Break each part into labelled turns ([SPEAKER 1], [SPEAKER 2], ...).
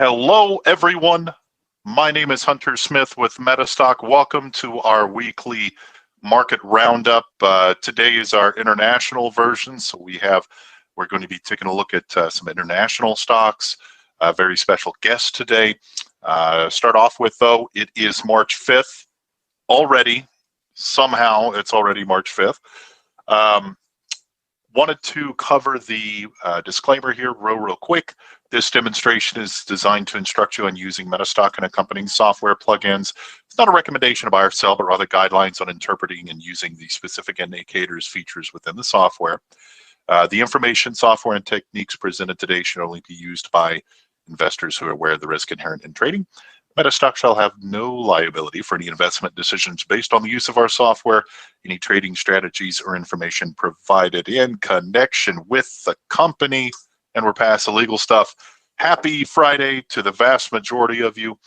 [SPEAKER 1] Hello, everyone. My name is Hunter Smith with Metastock. Welcome to our weekly market roundup. Today is our international version, so we're going to be taking a look at some international stocks. A very special guest today. Start off with, though, it is March 5th already. Somehow it's already March 5th. Wanted to cover the disclaimer here real quick. This demonstration is designed to instruct you on using Metastock and accompanying software plugins. It's not a recommendation to buy or sell, but rather guidelines on interpreting and using the specific indicators features within the software. The information, software, and techniques presented today should only be used by investors who are aware of the risk inherent in trading. Metastock shall have no liability for any investment decisions based on the use of our software, any trading strategies or information provided in connection with the company. And we're past the legal stuff. Happy Friday to the vast majority of you,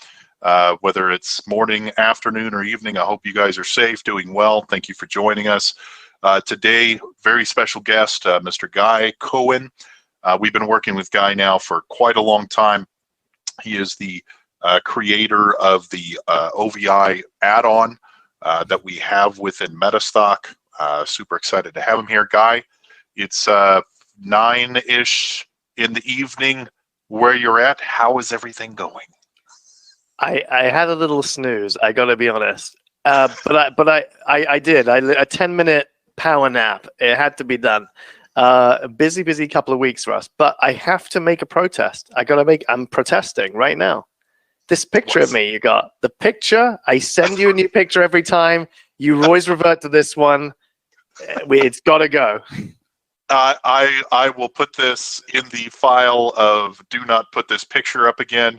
[SPEAKER 1] whether it's morning, afternoon, or evening. I hope you guys are safe, doing well. Thank you for joining us. Today, very special guest, Mr. Guy Cohen. We've been working with Guy now for quite a long time. He is the creator of the OVI add-on that we have within Metastock. Super excited to have him here. Guy, it's 9-ish in the evening where you're at. How is everything going?
[SPEAKER 2] I had a little snooze, I gotta be honest, but I did a 10-minute power nap. It had to be done. A busy couple of weeks for us, but I have to make a protest. I'm protesting right now. This picture of me, you got the picture. I send you a new picture every time. You always revert to this one. It's got to go.
[SPEAKER 1] I will put this in the file of do not put this picture up again.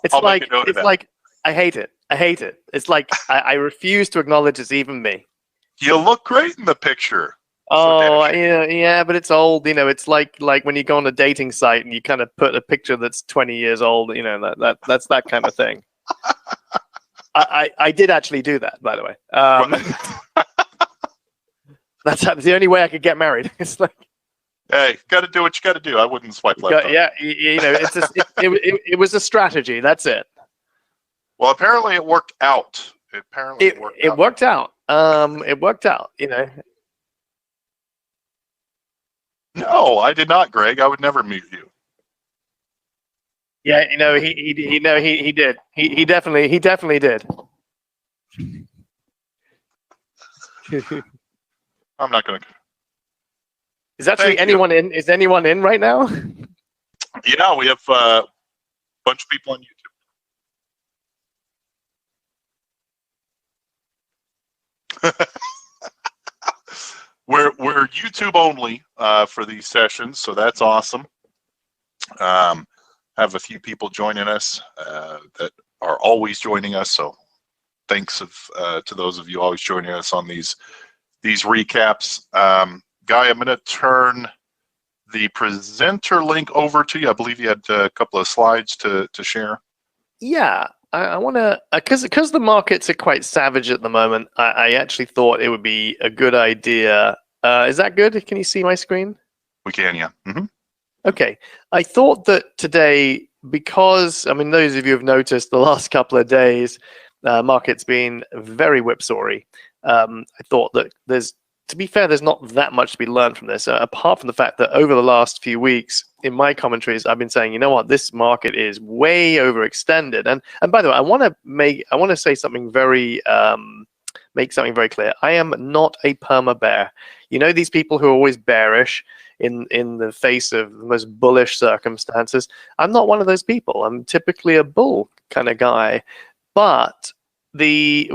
[SPEAKER 2] It's like I hate it. It's like I refuse to acknowledge it's even me.
[SPEAKER 1] You look great in the picture.
[SPEAKER 2] Oh, yeah, but it's old. You know, it's like when you go on a dating site and you kind of put a picture that's 20 years old. You know, that's that kind of thing. I did actually do that, by the way. That's the only way I could get married. It's like,
[SPEAKER 1] hey, got to do what you got to do. I wouldn't swipe left.
[SPEAKER 2] Yeah, you know, it was a strategy. That's it.
[SPEAKER 1] Well, apparently it worked out. It
[SPEAKER 2] worked out. It worked out. You know.
[SPEAKER 1] No, I did not, Greg. I would never mute you.
[SPEAKER 2] Yeah, you know, he did. He definitely did.
[SPEAKER 1] I'm not going to.
[SPEAKER 2] Is anyone in? Is anyone in right now?
[SPEAKER 1] Yeah, we have a bunch of people on YouTube. We're YouTube only for these sessions, so that's awesome. Have a few people joining us that are always joining us, so thanks to those of you always joining us on these recaps. Guy, I'm going to turn the presenter link over to you. I believe you had a couple of slides to share.
[SPEAKER 2] Yeah, I want to, because the markets are quite savage at the moment, I actually thought it would be a good idea. Is that good? Can you see my screen?
[SPEAKER 1] We can, yeah. Mm-hmm.
[SPEAKER 2] Okay. I thought that today, because, I mean, those of you who have noticed the last couple of days, market's been very whipsawy. I thought that to be fair, there's not that much to be learned from this, apart from the fact that over the last few weeks, in my commentaries, I've been saying, you know what, this market is way overextended. And by the way, I want to say something very, make something very clear. I am not a perma bear. You know, these people who are always bearish in the face of the most bullish circumstances. I'm not one of those people. I'm typically a bull kind of guy, but we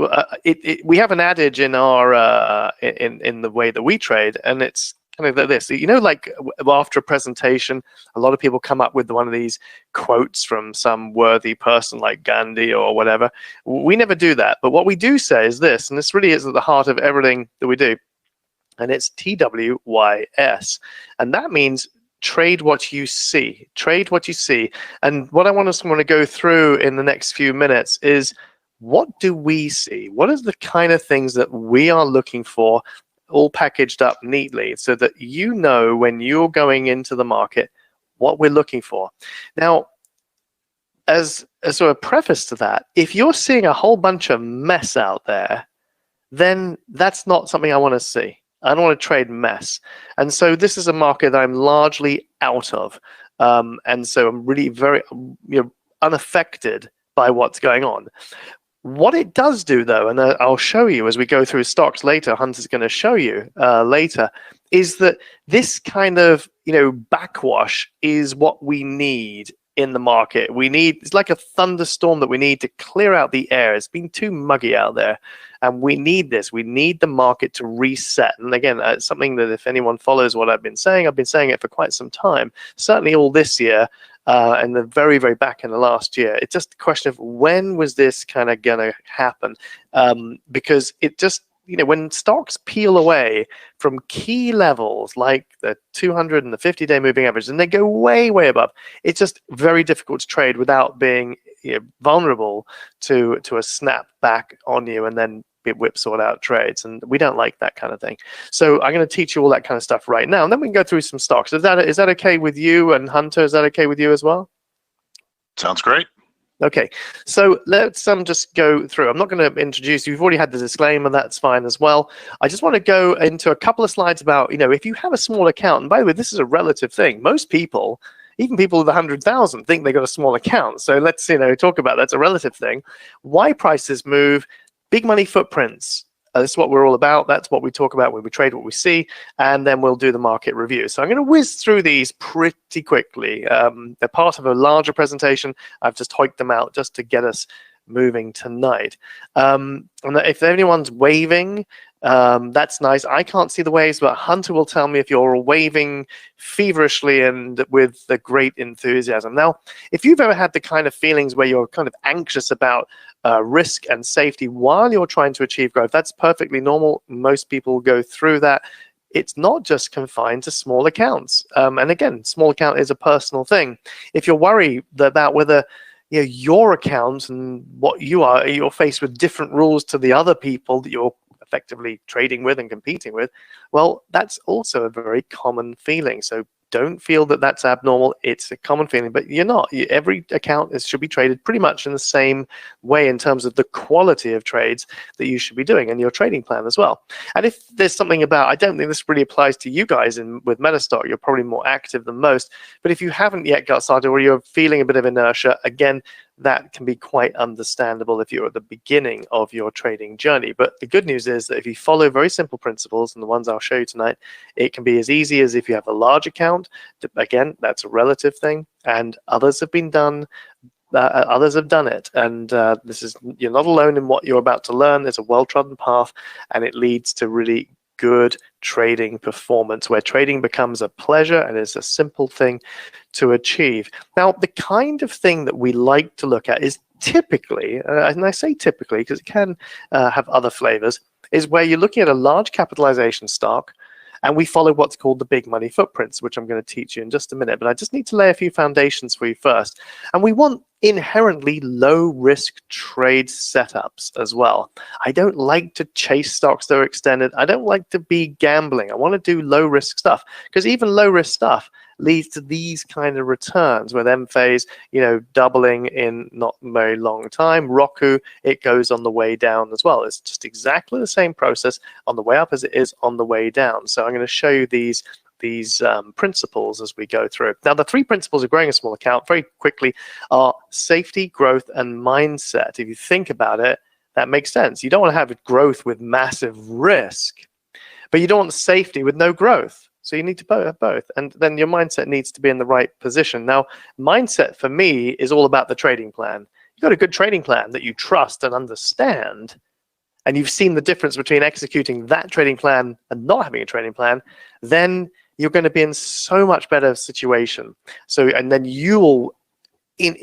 [SPEAKER 2] have an adage in our in the way that we trade, and it's kind of like this. You know, like after a presentation, a lot of people come up with one of these quotes from some worthy person like Gandhi or whatever. We never do that, but what we do say is this, and this really is at the heart of everything that we do, and it's TWYS, and that means trade what you see. Trade what you see. And what I want to go through in the next few minutes is, what do we see? What is the kind of things that we are looking for, all packaged up neatly, so that you know when you're going into the market what we're looking for. Now, as a sort of preface to that, if you're seeing a whole bunch of mess out there, then that's not something I want to see. I don't want to trade mess. And so this is a market that I'm largely out of. And so I'm really very unaffected by what's going on. What it does do, though, and I'll show you as we go through stocks later, Hunter's going to show you later, is that this kind of backwash is what we need in the market. It's like a thunderstorm that we need to clear out the air. It's been too muggy out there, and we need this. We need the market to reset. And again, it's something that if anyone follows what I've been saying it for quite some time, certainly all this year, and the very, very back in the last year. It's just a question of when was this kind of going to happen? Because it just, when stocks peel away from key levels like the 200 and the 50-day moving average, and they go way, way above, it's just very difficult to trade without being vulnerable to a snap back on you and then whipsawed out trades. And we don't like that kind of thing. So I'm going to teach you all that kind of stuff right now, and then we can go through some stocks. Is that okay with you? And Hunter, is that okay with you as well?
[SPEAKER 1] Sounds great.
[SPEAKER 2] Okay, so let's just go through. I'm not going to introduce you. You've already had the disclaimer. That's fine as well. I just want to go into a couple of slides about, if you have a small account, and by the way, this is a relative thing. Most people, even people with 100,000, think they got a small account. So let's, talk about that's a relative thing. Why prices move, big money footprints. This is what we're all about. That's what we talk about when we trade what we see, and then we'll do the market review. So I'm going to whiz through these pretty quickly. They're part of a larger presentation. I've just hoiked them out just to get us moving tonight. And if anyone's waving, that's nice. I can't see the waves, but Hunter will tell me if you're waving feverishly and with the great enthusiasm. Now, if you've ever had the kind of feelings where you're kind of anxious about risk and safety while you're trying to achieve growth, that's perfectly normal. Most people go through that. It's not just confined to small accounts. And again, small account is a personal thing. If you're worried about whether your account and what you're faced with different rules to the other people that you're effectively trading with and competing with, well, that's also a very common feeling. So don't feel that that's abnormal. It's a common feeling, but you're not. Every account should be traded pretty much in the same way in terms of the quality of trades that you should be doing and your trading plan as well. And if there's something about, I don't think this really applies to you guys with Metastock, you're probably more active than most, but if you haven't yet got started or you're feeling a bit of inertia, again, that can be quite understandable if you're at the beginning of your trading journey. But the good news is that if you follow very simple principles, and the ones I'll show you tonight, it can be as easy as if you have a large account. Again, that's a relative thing, and others have done it. And you're not alone in what you're about to learn. There's a well-trodden path, and it leads to really good trading performance where trading becomes a pleasure and is a simple thing to achieve. Now, the kind of thing that we like to look at is typically, and I say typically because it can have other flavors, is where you're looking at a large capitalization stock, and we follow what's called the big money footprints, which I'm going to teach you in just a minute. But I just need to lay a few foundations for you first. And we want inherently low risk trade setups as well. I don't like to chase stocks that are extended. I don't like to be gambling. I want to do low risk stuff, because even low risk stuff leads to these kind of returns with M-phase, doubling in not very long time. Roku, it goes on the way down as well. It's just exactly the same process on the way up as it is on the way down. So I'm going to show you these principles as we go through. Now, the three principles of growing a small account very quickly are safety, growth, and mindset. If you think about it, that makes sense. You don't want to have growth with massive risk, but you don't want safety with no growth. So you need to have both. And then your mindset needs to be in the right position. Now, mindset for me is all about the trading plan. You've got a good trading plan that you trust and understand, and you've seen the difference between executing that trading plan and not having a trading plan, then you're going to be in so much better situation. So, and then you will,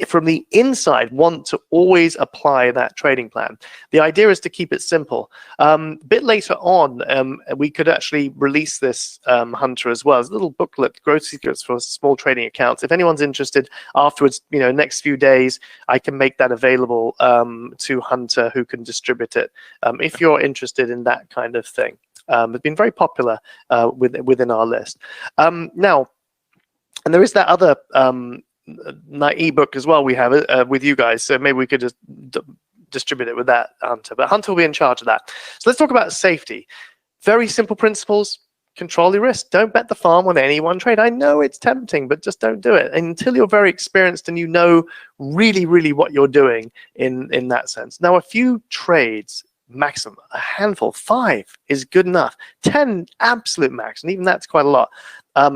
[SPEAKER 2] from the inside, want to always apply that trading plan. The idea is to keep it simple. A bit later on, we could actually release this, Hunter, as well. There's a little booklet, Growth Secrets for Small Trading Accounts. If anyone's interested afterwards, next few days, I can make that available to Hunter, who can distribute it if you're interested in that kind of thing. It's been very popular within our list. Now, And there is that other ebook as well we have with you guys. So maybe we could just distribute it with that, Hunter. But Hunter will be in charge of that. So let's talk about safety. Very simple principles. Control your risk. Don't bet the farm on any one trade. I know it's tempting, but just don't do it until you're very experienced and you know really, really what you're doing in that sense. Now, a few trades, maximum, a handful, 5 is good enough. 10, absolute max, and even that's quite a lot.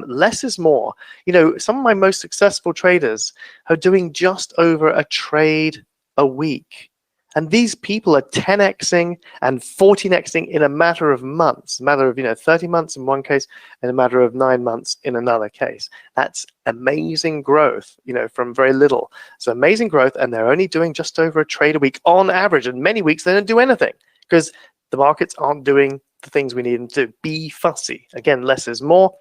[SPEAKER 2] Less is more. You know, some of my most successful traders are doing just over a trade a week. And these people are 10xing and 14xing in a matter of months, a matter of 30 months in one case, and a matter of 9 months in another case. That's amazing growth, from very little. So amazing growth, and they're only doing just over a trade a week on average. And many weeks they don't do anything because the markets aren't doing the things we need them to do. Be fussy. Again, less is more,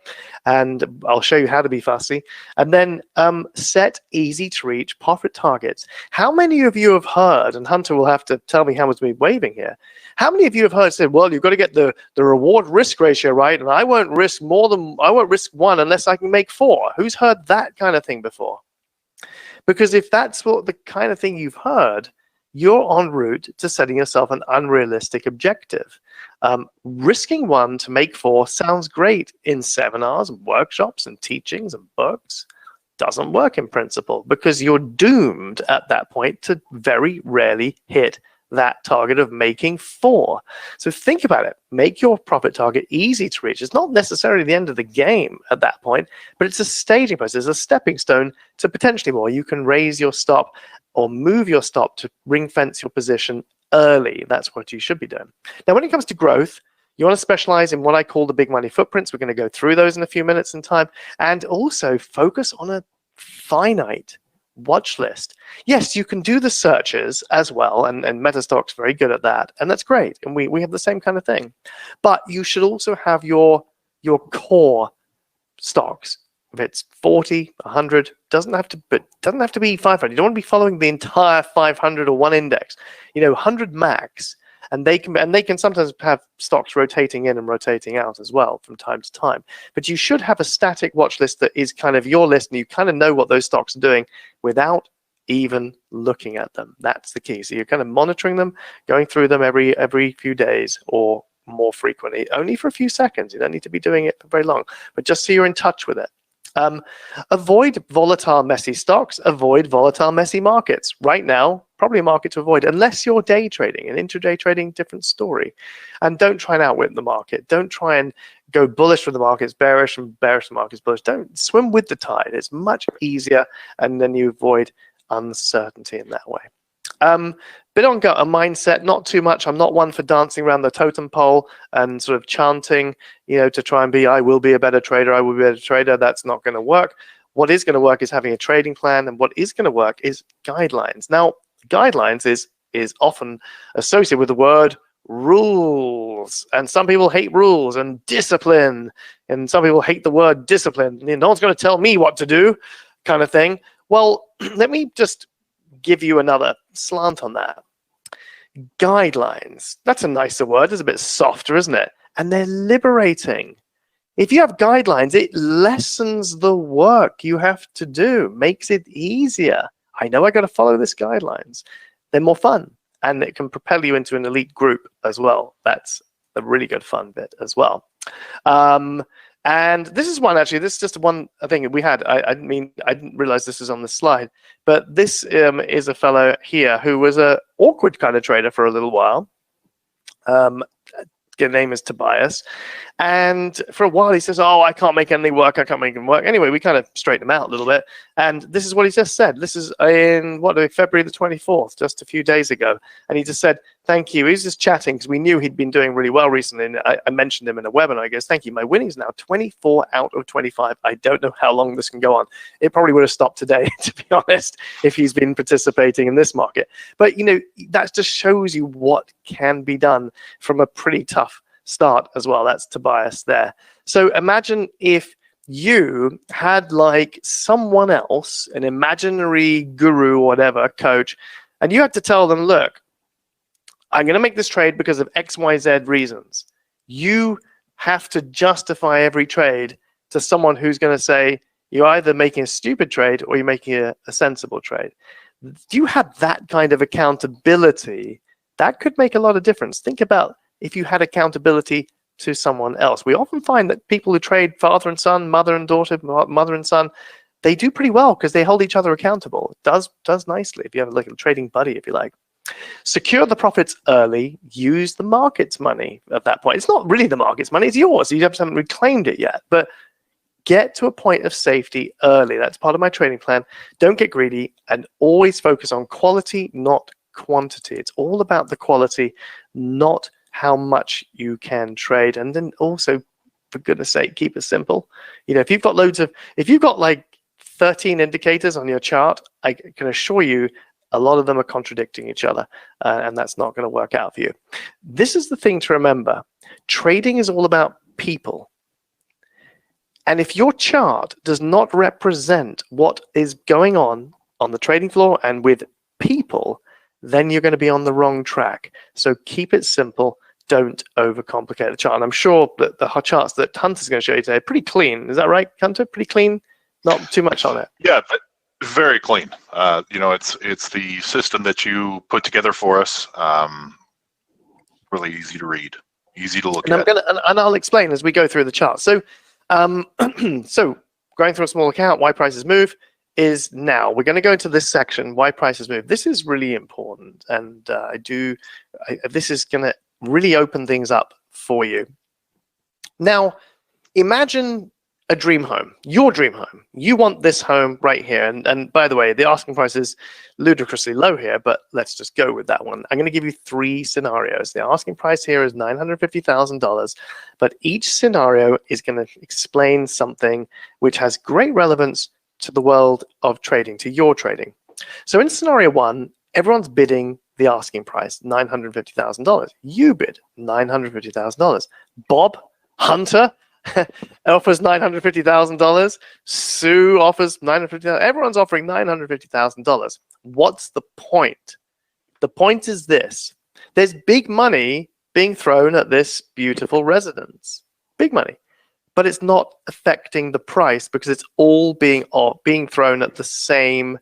[SPEAKER 2] and I'll show you how to be fussy. And then set easy to reach profit targets. How many of you have heard, and Hunter will have to tell me how much we're waving here, how many of you have heard said, well, you've got to get the reward risk ratio right, and I won't risk 1 unless I can make 4. Who's heard that kind of thing before? Because if that's what the kind of thing you've heard, you're en route to setting yourself an unrealistic objective. Risking 1 to make 4 sounds great in seminars and workshops and teachings and books. Doesn't work in principle because you're doomed at that point to very rarely hit that target of making 4. So think about it. Make your profit target easy to reach. It's not necessarily the end of the game at that point, but it's a staging process, a stepping stone to potentially more. You can raise your stop or move your stop to ring fence your position early. That's what you should be doing. Now, when it comes to growth, you want to specialize in what I call the big money footprints. We're going to go through those in a few minutes in time, and also focus on a finite watch list. Yes, you can do the searches as well, and Metastock's very good at that, and that's great. And we have the same kind of thing. But you should also have your core stocks. If it's 40, 100, doesn't have to be 500. You don't want to be following the entire 500 or one index. 100 max, and they can sometimes have stocks rotating in and rotating out as well from time to time. But you should have a static watch list that is kind of your list, and you kind of know what those stocks are doing without even looking at them. That's the key. So you're kind of monitoring them, going through them every few days or more frequently, only for a few seconds. You don't need to be doing it for very long, but just so you're in touch with it. Avoid volatile, messy stocks. Avoid volatile, messy markets. Right now, probably a market to avoid, unless you're day trading. And intraday trading, different story. And don't try and outwit the market. Don't try and go bullish when the market's bearish and bearish when the market's bullish. Don't swim with the tide. It's much easier, and then you avoid uncertainty in that way. Bit on gut, a mindset, not too much. I'm not one for dancing around the totem pole and sort of chanting, to try and be, I will be a better trader, I will be a better trader. That's not going to work. What is going to work is having a trading plan, and what is going to work is guidelines. Now, guidelines is often associated with the word rules, and some people hate rules, and discipline, and some people hate the word discipline. No one's going to tell me what to do, kind of thing. Well, let me just give you another slant on that. Guidelines, that's a nicer word. It's a bit softer, isn't it? And they're liberating. If you have guidelines, it lessens the work you have to do, makes it easier. I know I got to follow this guidelines. They're more fun, and it can propel you into an elite group as well. That's a really good fun bit as well. And this is one, actually, this is just one thing we had. I didn't realize this was on the slide, but this is a fellow here who was an awkward kind of trader for a little while. His name is Tobias. And for a while he says, oh, I can't make anything work. I can't make it work. Anyway, we kind of straightened him out a little bit. And this is what he just said. This is in, February the 24th, just a few days ago. And he just said, thank you. He was just chatting because we knew he'd been doing really well recently. And I mentioned him in a webinar. I goes, thank you. My winning's now 24 out of 25. I don't know how long this can go on. It probably would have stopped today, to be honest, if he's been participating in this market. But, that just shows you what can be done from a pretty tough start as well. That's Tobias there. So imagine if you had like someone else, an imaginary guru or whatever, coach, and you had to tell them, look, I'm going to make this trade because of X, Y, Z reasons. You have to justify every trade to someone who's going to say, You're either making a stupid trade or you're making a sensible trade. If you had that kind of accountability, that could make a lot of difference. Think about if you had accountability to someone else. We often find that people who trade father and son, mother and daughter, mother and son, they do pretty well because they hold each other accountable. It does nicely if you have like a trading buddy, if you like. Secure the profits early. Use the market's money at that point. It's not really the market's money. It's yours. You haven't reclaimed it yet. But get to a point of safety early. That's part of my trading plan. Don't get greedy and always focus on quality, not quantity. It's all about the quality, not how much you can trade. And then also, for goodness sake, keep it simple. You know, if you've got like 13 indicators on your chart, I can assure you a lot of them are contradicting each other, and that's not going to work out for you. This is the thing to remember. Trading is all about people. And if your chart does not represent what is going on the trading floor and with people, then you're going to be on the wrong track. So keep it simple. Don't overcomplicate the chart. And I'm sure that the charts that Hunter's going to show you today are pretty clean. Is that right, Hunter? Pretty clean? Not too much on it.
[SPEAKER 1] Yeah, very clean. You know, it's the system that you put together for us. Really easy to read, easy to look at.
[SPEAKER 2] And I'll explain as we go through the chart. So, so going through a small account, why prices move is now. We're going to go into this section, why prices move. This is really important, and this is going to really open things up for you. Now, imagine a dream home, your dream home. You want this home right here. And by the way, the asking price is ludicrously low here, but let's just go with that one. I'm going to give you 3 scenarios. The asking price here is $950,000, but each scenario is going to explain something which has great relevance to the world of trading, to your trading. So in scenario 1, everyone's bidding the asking price, $950,000. You bid $950,000. Bob, Hunter, offers $950,000. Sue offers $950,000. Everyone's offering $950,000. What's the point? The point is this. There's big money being thrown at this beautiful residence. Big money. But it's not affecting the price because it's all being thrown at the same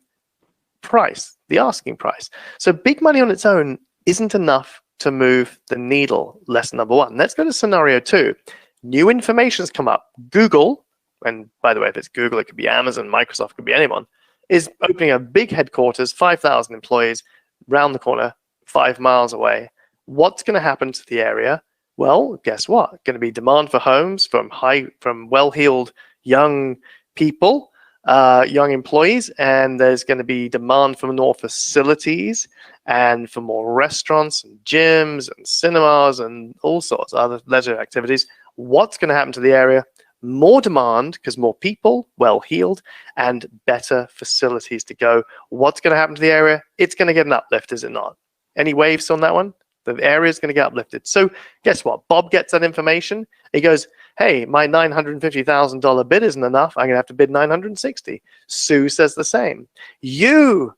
[SPEAKER 2] price, the asking price. So big money on its own isn't enough to move the needle. Lesson number 1. Let's go to scenario 2. New information's come up. Google, and by the way, if it's Google, it could be Amazon, Microsoft, it could be anyone, is opening a big headquarters, 5,000 employees, round the corner, 5 miles away. What's going to happen to the area? Well, guess what? Going to be demand for homes from well-heeled young people, young employees, and there's going to be demand for more facilities and for more restaurants and gyms and cinemas and all sorts of other leisure activities. What's going to happen to the area? More demand because more people, well-heeled, and better facilities to go. What's going to happen to the area? It's going to get an uplift, is it not? Any waves on that one? The area is going to get uplifted. So guess what? Bob gets that information. He goes, hey, my $950,000 bid isn't enough. I'm going to have to bid $960,000. Sue says the same. You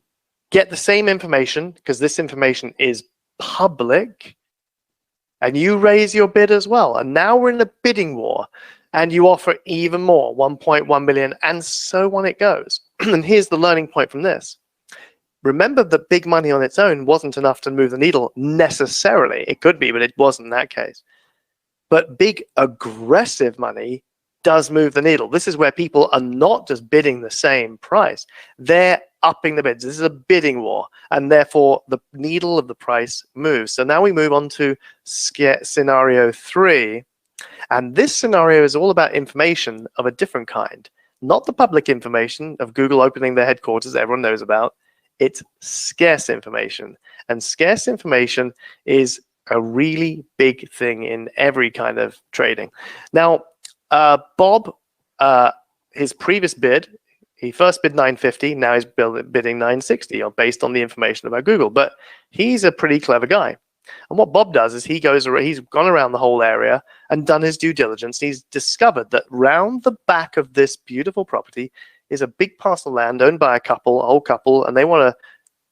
[SPEAKER 2] get the same information because this information is public, and you raise your bid as well. And now we're in a bidding war, and you offer even more, 1.1 million, and so on it goes. And here's the learning point from this. Remember that big money on its own wasn't enough to move the needle necessarily. It could be, but it wasn't in that case. But big aggressive money does move the needle. This is where people are not just bidding the same price. They're upping the bids. This is a bidding war, and therefore the needle of the price moves. So now we move on to scenario 3. And this scenario is all about information of a different kind. Not the public information of Google opening their headquarters everyone knows about. It's scarce information. And scarce information is a really big thing in every kind of trading. Now, Bob, his previous bid, he first bid 950, now he's bidding 960 based on the information about Google. But he's a pretty clever guy. And what Bob does is he's gone around the whole area and done his due diligence. He's discovered that round the back of this beautiful property is a big parcel of land owned by a old couple, and they want to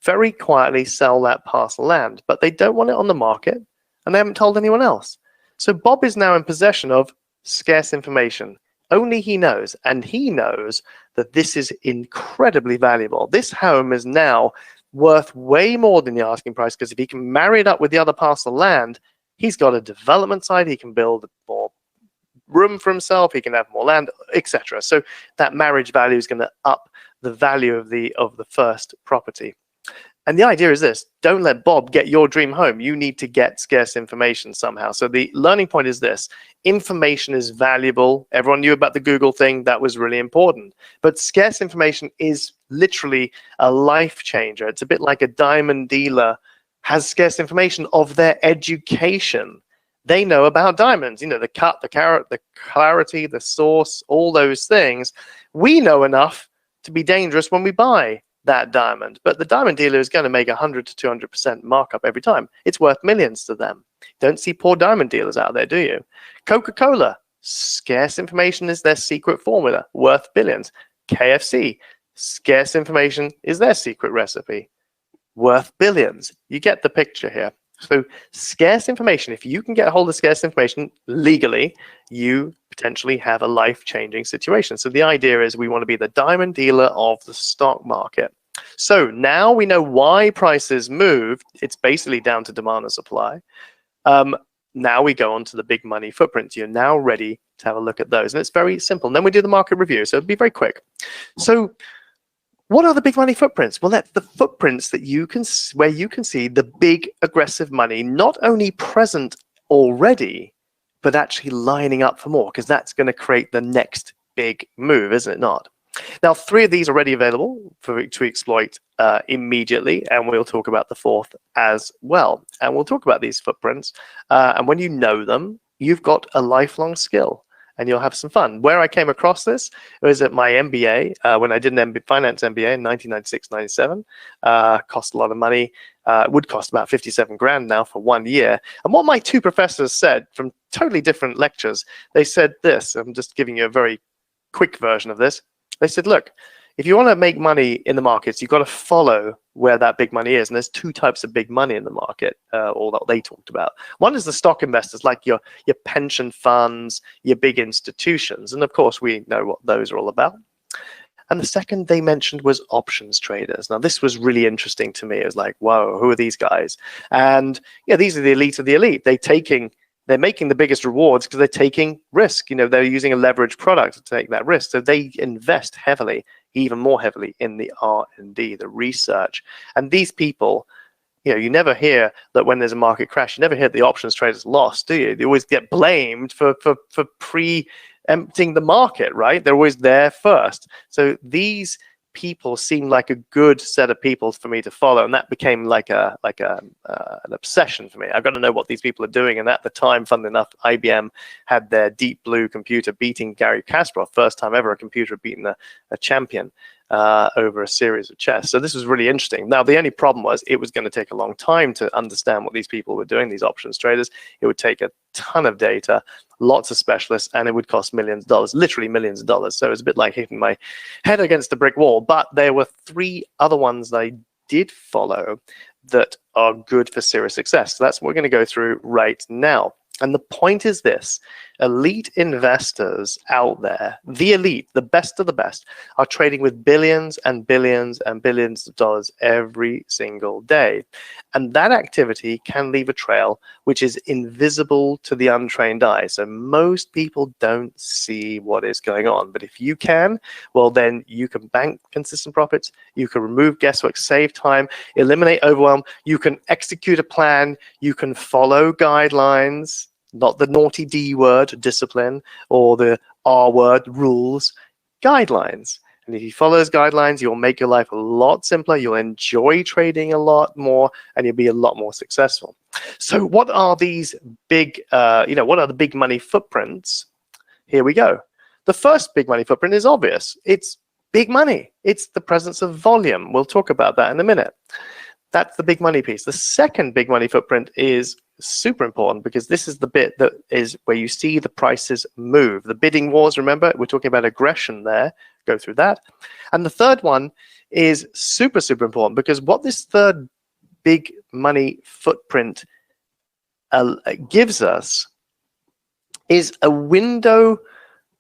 [SPEAKER 2] very quietly sell that parcel of land, but they don't want it on the market, and they haven't told anyone else. So Bob is now in possession of scarce information. Only he knows, and he knows that this is incredibly valuable. This home is now worth way more than the asking price, because if he can marry it up with the other parcel of land, he's got a development side, he can build more room for himself, he can have more land, etc. So that marriage value is going to up the value of the first property. And the idea is this: don't let Bob get your dream home. You need to get scarce information somehow. So the learning point is this: information is valuable. Everyone knew about the Google thing. That was really important. But scarce information is literally a life changer. It's a bit like a diamond dealer has scarce information of their education. They know about diamonds, you know, the cut, the carat, the clarity, the source, all those things. We know enough to be dangerous when we buy that diamond, but the diamond dealer is going to make 100 to 200% markup every time. It's worth millions to them. Don't see poor diamond dealers out there, do you? Coca-Cola, scarce information is their secret formula, worth billions. KFC, scarce information is their secret recipe, worth billions. You get the picture here. So scarce information, if you can get a hold of scarce information legally, you potentially have a life-changing situation. So the idea is we want to be the diamond dealer of the stock market. So now we know why prices move. It's basically down to demand and supply. Now we go on to the big money footprints. You're now ready to have a look at those. And it's very simple. And then we do the market review. So it'll be very quick. So what are the big money footprints? Well, that's the footprints that you can, where you can see the big aggressive money, not only present already, but actually lining up for more, because that's going to create the next big move, isn't it not? Now, 3 of these are already available to exploit immediately, and we'll talk about the 4th as well. And we'll talk about these footprints. And when you know them, you've got a lifelong skill, and you'll have some fun. Where I came across this was at my MBA, when I did an finance MBA in 1996-97. Cost a lot of money. It would cost about 57 grand now for 1 year. And what my 2 professors said from totally different lectures, they said this. I'm just giving you a very quick version of this. They said, look, if you want to make money in the markets, you've got to follow where that big money is. And there's 2 types of big money in the market, all that they talked about. One is the stock investors, like your pension funds, your big institutions. And of course, we know what those are all about. And the second they mentioned was options traders. Now, this was really interesting to me. It was like, whoa, who are these guys? And yeah, these are the elite of the elite. They're making the biggest rewards because they're taking risk. You know, they're using a leveraged product to take that risk. So they invest heavily, even more heavily, in the R&D, the research. And these people, you know, you never hear that when there's a market crash, you never hear the options traders lost, do you? They always get blamed for preempting the market, right? They're always there first. So these people seem like a good set of people for me to follow, and that became like an obsession for me. I've got to know what these people are doing. And at the time, funnily enough, IBM had their Deep Blue computer beating Garry Kasparov, first time ever a computer beating a champion over a series of chess. So this was really interesting. Now, the only problem was it was going to take a long time to understand what these people were doing, these options traders. It would take a ton of data, lots of specialists, and it would cost millions of dollars, literally millions of dollars. So it was a bit like hitting my head against a brick wall. But there were 3 other ones that I did follow that are good for serious success. So that's what we're going to go through right now. And the point is this: elite investors out there, the elite, the best of the best, are trading with billions and billions and billions of dollars every single day. And that activity can leave a trail which is invisible to the untrained eye. So most people don't see what is going on. But if you can, well, then you can bank consistent profits, you can remove guesswork, save time, eliminate overwhelm, you can execute a plan, you can follow guidelines, not the naughty D word, discipline, or the R word, rules, guidelines. And if you follow those guidelines, you'll make your life a lot simpler, you'll enjoy trading a lot more, and you'll be a lot more successful. So what are these big, what are the big money footprints? Here we go. The first big money footprint is obvious. It's big money. It's the presence of volume. We'll talk about that in a minute. That's the big money piece. The second big money footprint is super important, because this is the bit that is where you see the prices move. The bidding wars, remember, we're talking about aggression there. Go through that. And the third one is super, super important, because what this third big money footprint gives us is a window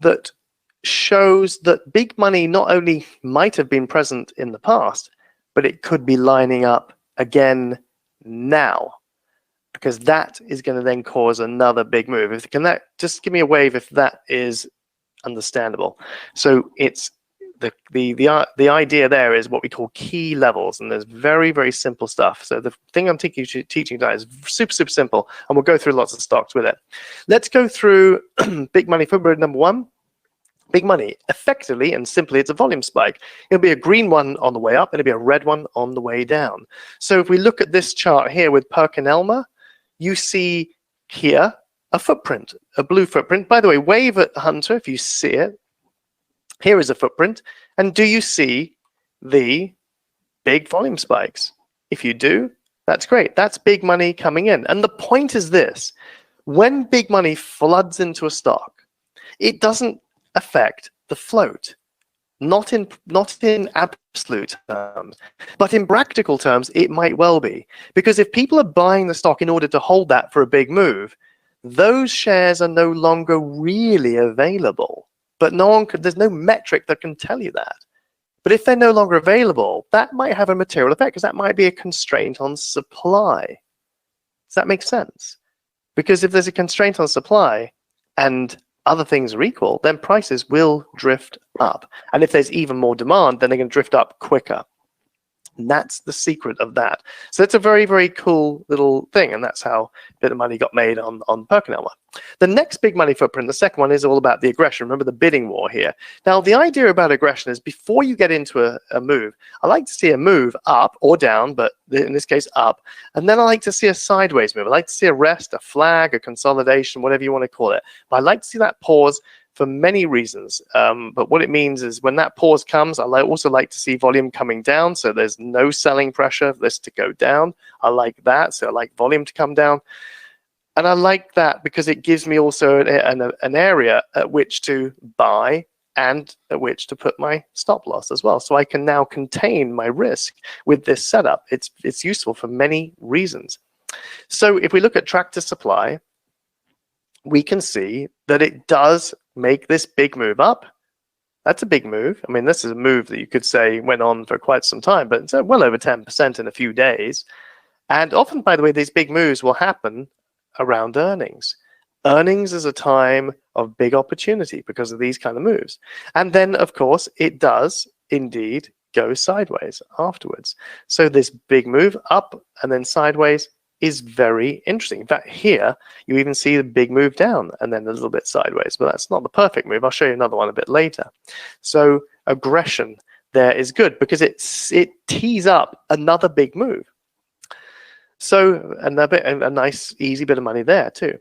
[SPEAKER 2] that shows that big money not only might have been present in the past, but it could be lining up again now, because that is going to then cause another big move. If can that just give me a wave if that is understandable? So it's the idea there is what we call key levels, and there's very, very simple stuff. So the thing I'm teaching tonight is super, super simple, and we'll go through lots of stocks with it. Let's go through big money footprint number one. Big money, effectively and simply, it's a volume spike. It'll be a green one on the way up, and it'll be a red one on the way down. So if we look at this chart here with Perkin-Elmer, you see here a footprint, a blue footprint. By the way, wave at Hunter if you see it. Here is a footprint. And do you see the big volume spikes? If you do, that's great. That's big money coming in. And the point is this: when big money floods into a stock, it doesn't affect the float, not in absolute terms, but in practical terms it might well be, because if people are buying the stock in order to hold that for a big move, those shares are no longer really available. But there's no metric that can tell you that. But if they're no longer available, that might have a material effect, because that might be a constraint on supply. Does that make sense? Because if there's a constraint on supply and other things are equal, then prices will drift up. And if there's even more demand, then they're going to drift up quicker. And that's the secret of that. So it's a very, very cool little thing. And that's how a bit of money got made on Perkin-Elmer. The next big money footprint, the second one, is all about the aggression. Remember the bidding war here. Now, the idea about aggression is before you get into a move, I like to see a move up or down, but in this case, up. And then I like to see a sideways move. I like to see a rest, a flag, a consolidation, whatever you want to call it. But I like to see that pause for many reasons. But what it means is when that pause comes, I also like to see volume coming down. So there's no selling pressure for this to go down. I like that. So I like volume to come down. And I like that because it gives me also an area at which to buy and at which to put my stop loss as well. So I can now contain my risk with this setup. It's useful for many reasons. So if we look at tractor supply, we can see that it does make this big move up. That's a big move. I mean, this is a move that you could say went on for quite some time, but it's well over 10% in a few days. And often, by the way, these big moves will happen around earnings. Earnings is a time of big opportunity because of these kind of moves. And then, of course, it does indeed go sideways afterwards. So this big move up and then sideways is very interesting. In fact, here you even see the big move down and then a little bit sideways, but that's not the perfect move. I'll show you another one a bit later. So aggression there is good because it tees up another big move. So a nice easy bit of money there too.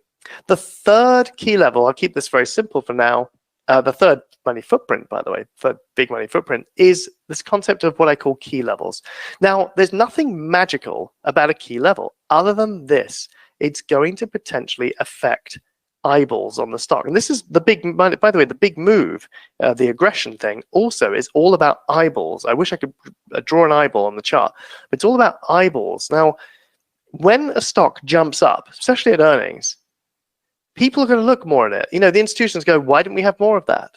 [SPEAKER 2] The third key level, I'll keep this very simple for now. The third money footprint, by the way, third big money footprint, is this concept of what I call key levels. Now, there's nothing magical about a key level other than this. It's going to potentially affect eyeballs on the stock. And this is the big, by the way, the big move, the aggression thing also is all about eyeballs. I wish I could draw an eyeball on the chart, but it's all about eyeballs. Now, when a stock jumps up, especially at earnings, people are going to look more at it. You know, the institutions go, why didn't we have more of that?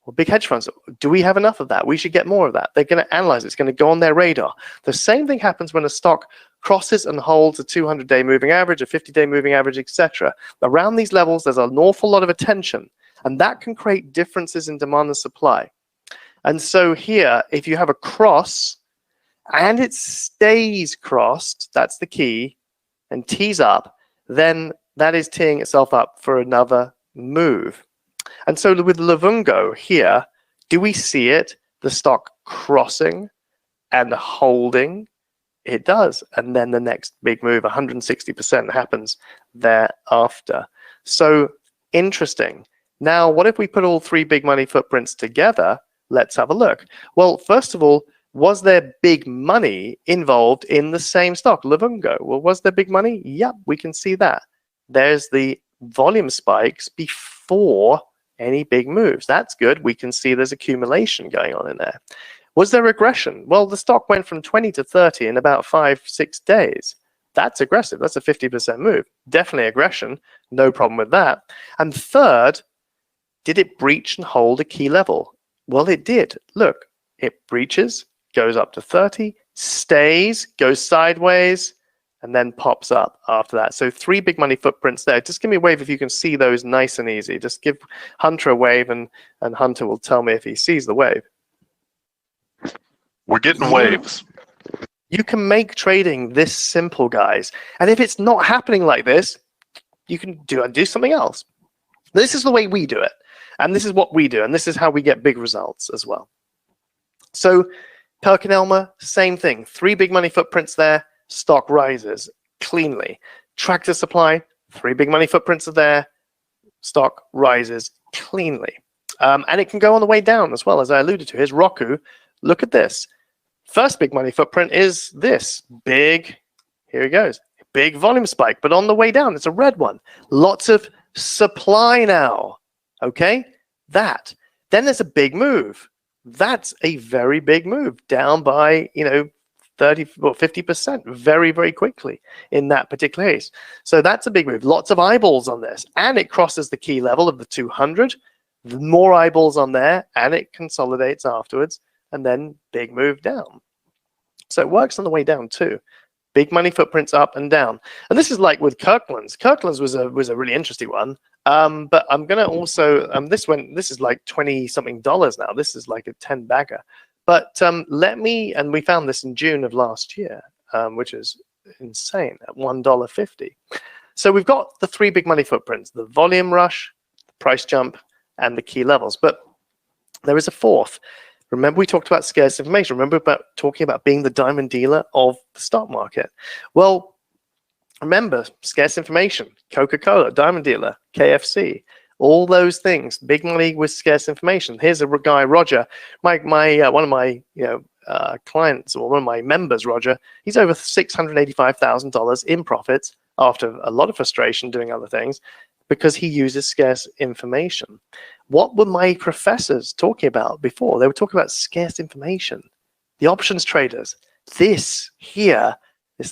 [SPEAKER 2] Well, big hedge funds, do we have enough of that? We should get more of that. They're going to analyze it. It's going to go on their radar. The same thing happens when a stock crosses and holds a 200-day moving average, a 50-day moving average, etc. Around these levels, there's an awful lot of attention, and that can create differences in demand and supply. And so here, if you have a cross and it stays crossed, that's the key, and tees up, then that is teeing itself up for another move. And so with Livungo here, do we see it, the stock crossing and holding? It does. And then the next big move, 160%, happens thereafter. So interesting. Now, what if we put all three big money footprints together? Let's have a look. Well, first of all, was there big money involved in the same stock, Livungo? Well, was there big money? Yep, we can see that. There's the volume spikes before any big moves. That's good. We can see there's accumulation going on in there. Was there aggression? Well, the stock went from 20 to 30 in about 5-6 days. That's aggressive. That's a 50% move. Definitely aggression. No problem with that. And third, did it breach and hold a key level? Well, it did. Look, it breaches, goes up to 30, stays, goes sideways, and then pops up after that. So 3 big money footprints there. Just give me a wave if you can see those nice and easy. Just give Hunter a wave, and Hunter will tell me if he sees the wave.
[SPEAKER 1] We're getting waves.
[SPEAKER 2] You can make trading this simple, guys. And if it's not happening like this, you can do something else. This is the way we do it. And this is what we do. And this is how we get big results as well. So Perkin-Elmer, same thing. 3 big money footprints there. Stock rises cleanly. Tractor Supply, 3 big money footprints are there. Stock rises cleanly. And it can go on the way down as well, as I alluded to. Here's Roku. Look at this. First big money footprint is this big, here it goes, big volume spike, but on the way down, it's a red one. Lots of supply now, okay? Then there's a big move. That's a very big move, down by, 30 or 50% very, very quickly in that particular case. So that's a big move. Lots of eyeballs on this, and it crosses the key level of the 200. More eyeballs on there, and it consolidates afterwards. And then big move down. So it works on the way down too. Big money footprints up and down. And this is like with Kirkland's. Kirkland's was a really interesting one. But I'm gonna also this is like $20-something now. This is like a 10 bagger. But and we found this in June of last year, which is insane at $1.50. So we've got the 3 big money footprints: the volume rush, the price jump, and the key levels. But there is a 4th. Remember, we talked about scarce information. Remember about talking about being the diamond dealer of the stock market. Well, remember, scarce information, Coca-Cola, diamond dealer, KFC, all those things, big money with scarce information. Here's a guy, Roger, one of my clients, or one of my members, Roger. He's over $685,000 in profits after a lot of frustration doing other things, because he uses scarce information. What were my professors talking about before? They were talking about scarce information. The options traders, this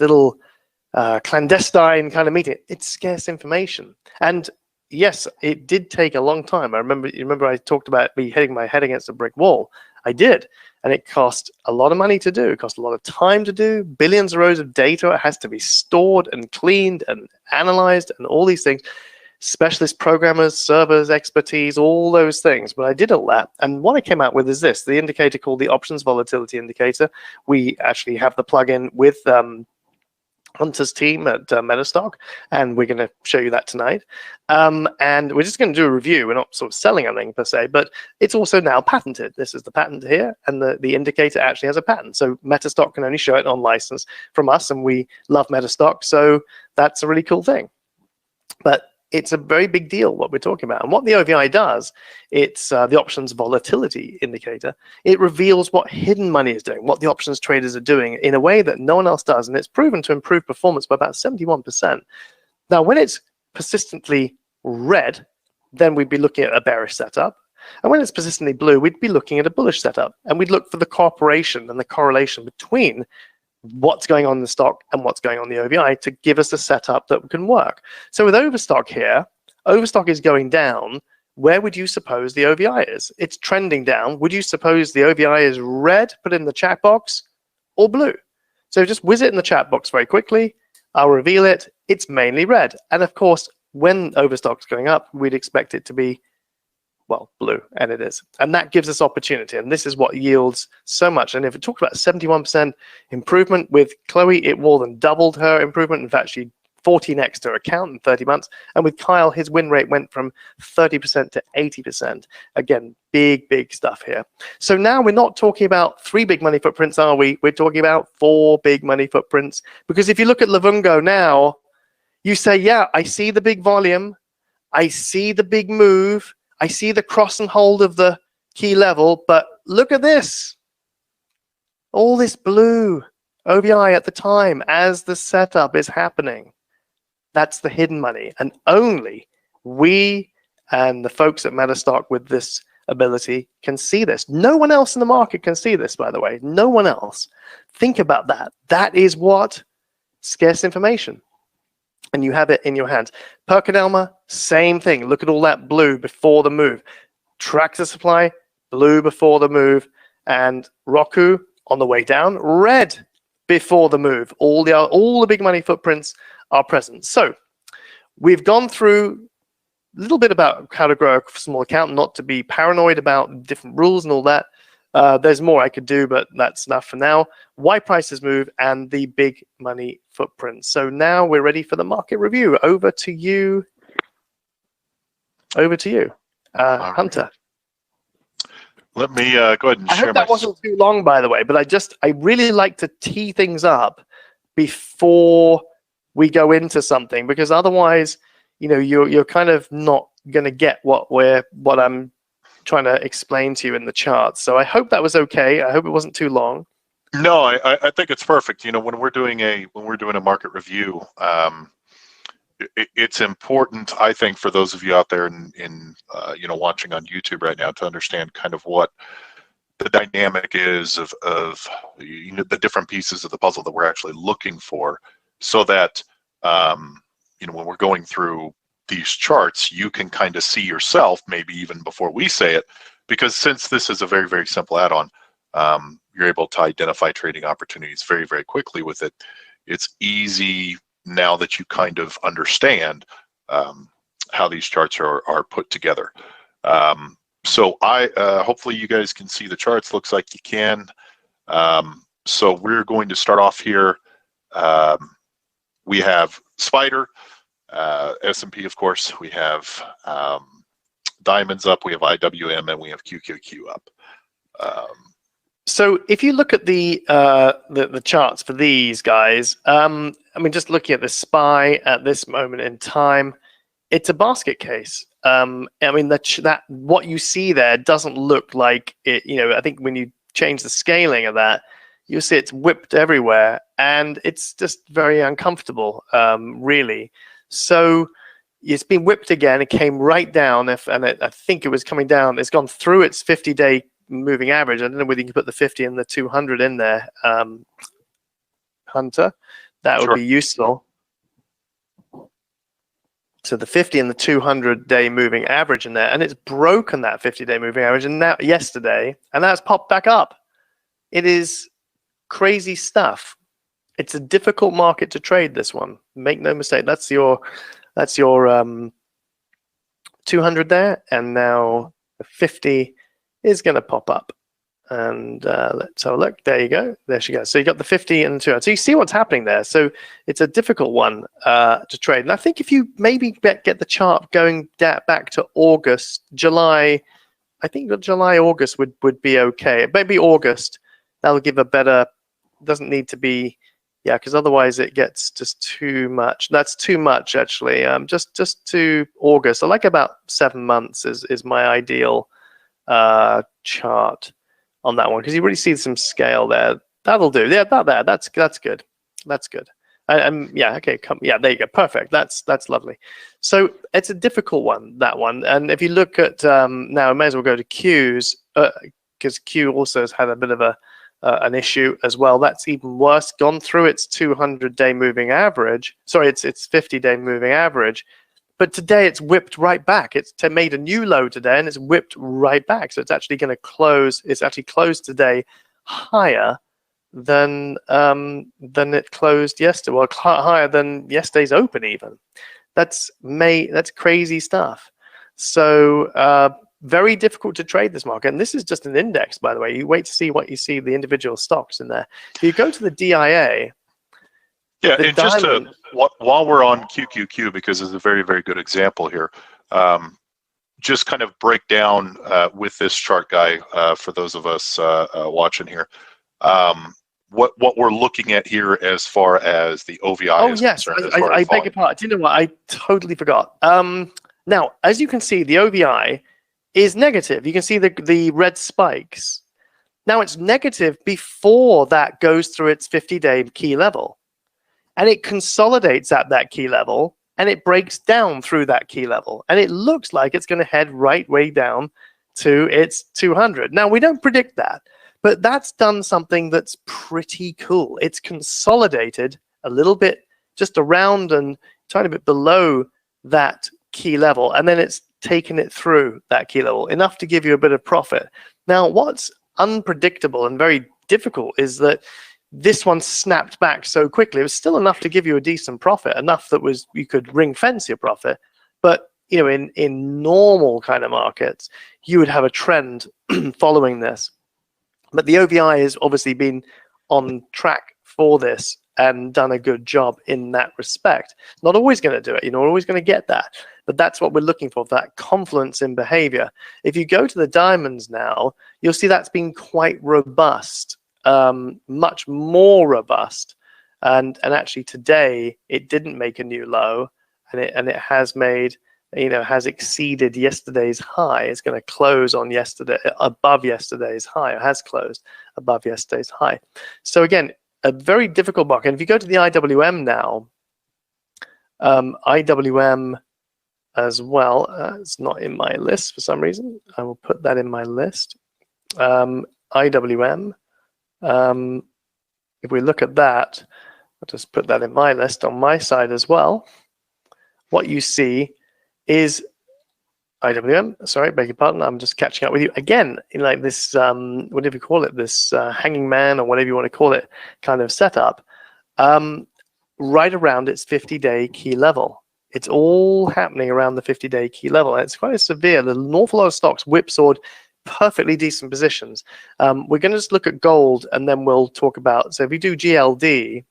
[SPEAKER 2] little clandestine kind of meeting, it's scarce information. And yes, it did take a long time. You remember I talked about me hitting my head against a brick wall. I did. And it cost a lot of money to do. It cost a lot of time to do. Billions of rows of data. It has to be stored and cleaned and analyzed and all these things. Specialist programmers, servers, expertise, all those things. But I did all that. And what I came out with is this, the indicator called the Options Volatility Indicator. We actually have the plugin with Hunter's team at Metastock, and we're going to show you that tonight. And we're just going to do a review. We're not sort of selling anything per se, but it's also now patented. This is the patent here, and the indicator actually has a patent. So Metastock can only show it on license from us, and we love Metastock, so that's a really cool thing. But it's a very big deal what we're talking about. And what the OVI does, it's the options volatility indicator. It reveals what hidden money is doing, what the options traders are doing in a way that no one else does. And it's proven to improve performance by about 71%. Now, when it's persistently red, then we'd be looking at a bearish setup. And when it's persistently blue, we'd be looking at a bullish setup. And we'd look for the cooperation and the correlation between what's going on in the stock and what's going on in the OVI to give us a setup that can work. So with Overstock here, Overstock is going down. Where would you suppose the OVI is? It's trending down. Would you suppose the OVI is red, put it in the chat box, or blue? So just whiz it in the chat box very quickly. I'll reveal it. It's mainly red. And of course, when Overstock's going up, we'd expect it to be, well, blue, and it is. And that gives us opportunity, and this is what yields so much. And if it talks about 71% improvement with Chloe, it more than doubled her improvement. In fact, she 14x her account in 30 months. And with Kyle, his win rate went from 30% to 80%. Again, big, big stuff here. So now we're not talking about 3 big money footprints, are we? We're talking about 4 big money footprints. Because if you look at Livungo now, you say, yeah, I see the big volume. I see the big move. I see the cross and hold of the key level, but look at this. All this blue OVI at the time as the setup is happening. That's the hidden money. And only we and the folks at Metastock with this ability can see this. No one else in the market can see this, by the way. No one else. Think about that. That is what scarce information. and you have it in your hands. Perkinelmer, same thing. Look at all that blue before the move. Tractor Supply, blue before the move, and Roku on the way down, red before the move. All the big money footprints are present. So we've gone through a little bit about how to grow a small account, not to be paranoid about different rules and all that. There's more I could do, but that's enough for now. Why prices move and the big money footprint. So now we're ready for the market review. Over to you. Hunter.
[SPEAKER 1] Let me go ahead and
[SPEAKER 2] I
[SPEAKER 1] share
[SPEAKER 2] hope that wasn't too long, by the way, but I really like to tee things up before we go into something, because otherwise, you're kind of not going to get what I'm trying to explain to you in the charts. So I hope that was okay. I hope it wasn't too long.
[SPEAKER 1] No, I think it's perfect. When we're doing a market review, it's important, I think, for those of you out there in watching on YouTube right now to understand kind of what the dynamic is of the different pieces of the puzzle that we're actually looking for, so that when we're going through these charts, you can kind of see yourself, maybe even before we say it, because since this is a very, very simple add-on, you're able to identify trading opportunities very, very quickly with it. It's easy now that you kind of understand how these charts are put together. So hopefully you guys can see the charts. Looks like you can. So we're going to start off here. We have Spider, S&P, of course. We have Diamonds up. We have IWM, and we have QQQ up.
[SPEAKER 2] So if you look at the charts for these guys, just looking at the SPY at this moment in time, it's a basket case. That what you see there doesn't look like it. I think when you change the scaling of that, you'll see it's whipped everywhere, and it's just very uncomfortable, really. So it's been whipped again. It came right down, I think it was coming down. It's gone through its 50-day moving average. I don't know whether you can put the 50 and the 200 in there, Hunter. That would be useful. So the 50 and the 200-day moving average in there, and it's broken that 50-day moving average, and now yesterday, and that's popped back up. It is crazy stuff. It's a difficult market to trade, this one. Make no mistake. That's your 200 there, and now the 50 is going to pop up. And let's have a look. There you go. There she goes. So you got the 50 and the 200. So you see what's happening there. So it's a difficult one to trade. And I think if you maybe get the chart going back to August, July, I think July, August would be okay. Maybe August, that'll give a better, doesn't need to be, yeah, because otherwise it gets just too much. That's too much, actually. Just to August. I like about 7 months is my ideal chart on that one, because you really see some scale there. That'll do. Yeah, about there. That's good. That's good. Yeah, okay. Yeah, there you go. Perfect. That's lovely. So it's a difficult one, that one. And if you look at now, I may as well go to Q's, because Q also has had a bit of an issue as well. That's even worse. Gone through its 200-day moving average. Sorry, it's 50-day moving average. But today it's whipped right back. It's made a new low today, and it's whipped right back. So it's actually going to close. It's actually closed today higher than it closed yesterday. Well, higher than yesterday's open even. That's crazy stuff. So very difficult to trade this market. And this is just an index, by the way. You wait to see what you see the individual stocks in there. If you go to the DIA.
[SPEAKER 1] Yeah, and just while we're on QQQ, because it's a very, very good example here, just kind of break down with this chart, Guy, for those of us watching here, what we're looking at here as far as the OVI is concerned.
[SPEAKER 2] I beg your pardon. Do you know what? I totally forgot. Now, as you can see, the OVI is negative. You can see the red spikes. Now, it's negative before that goes through its 50-day key level. And it consolidates at that key level, and it breaks down through that key level. And it looks like it's going to head right way down to its 200. Now, we don't predict that, but that's done something that's pretty cool. It's consolidated a little bit just around and tiny bit below that key level, and then it's taken it through that key level, enough to give you a bit of profit. Now, what's unpredictable and very difficult is that this one snapped back so quickly. It was still enough to give you a decent profit, enough that was you could ring fence your profit. But in normal kind of markets, you would have a trend following this. But the OVI has obviously been on track for this and done a good job in that respect. Not always going to do it, you're not always going to get that, but that's what we're looking for, that confluence in behavior. If you go to the diamonds now, you'll see that's been quite robust, much more robust. And actually today it didn't make a new low, and it has made, has exceeded yesterday's high. It's going to close on above yesterday's high. It has closed above yesterday's high. So again, a very difficult market. And if you go to the IWM now, IWM as well, it's not in my list for some reason. I will put that in my list. IWM, if we look at that, I'll just put that in my list on my side as well. What you see is IWM, sorry, beg your pardon, I'm just catching up with you. Again, in like this, whatever you call it, this hanging man or whatever you want to call it kind of setup, right around its 50-day key level. It's all happening around the 50-day key level. And it's quite severe. There's an awful lot of stocks whipsawed perfectly decent positions. We're going to just look at gold, and then we'll talk about, so if we do GLD,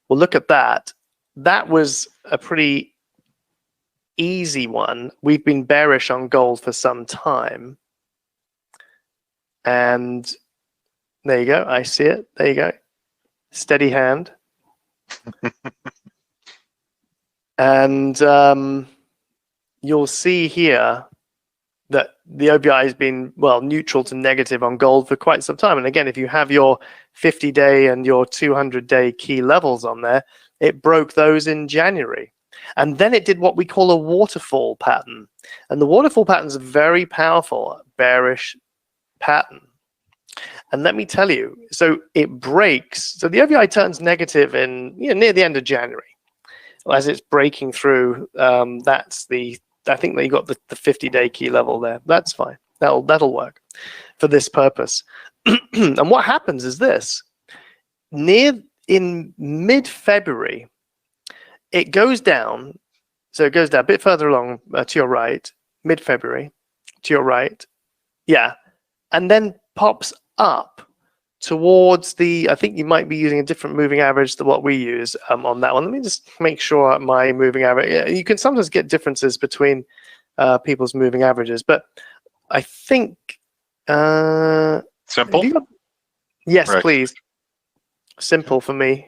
[SPEAKER 2] we'll look at that. That was a pretty easy one. We've been bearish on gold for some time, and there you go. I see it. There you go. Steady hand. And you'll see here that the OBI has been, well, neutral to negative on gold for quite some time. And again, if you have your 50-day and your 200-day key levels on there, it broke those in January. And then it did what we call a waterfall pattern. And the waterfall pattern is a very powerful bearish pattern. And let me tell you, so it breaks. So the OVI turns negative in near the end of January. As it's breaking through, that's I think they got the 50-day key level there. That's fine. That'll work for this purpose. And what happens is this: in mid-February, it goes down. So it goes down a bit further along to your right, mid-February, to your right, yeah, and then pops up towards I think you might be using a different moving average to what we use on that one. Let me just make sure my moving average, you can sometimes get differences between people's moving averages, but I think
[SPEAKER 1] simple.
[SPEAKER 2] Yes,
[SPEAKER 1] right.
[SPEAKER 2] Please. Simple for me.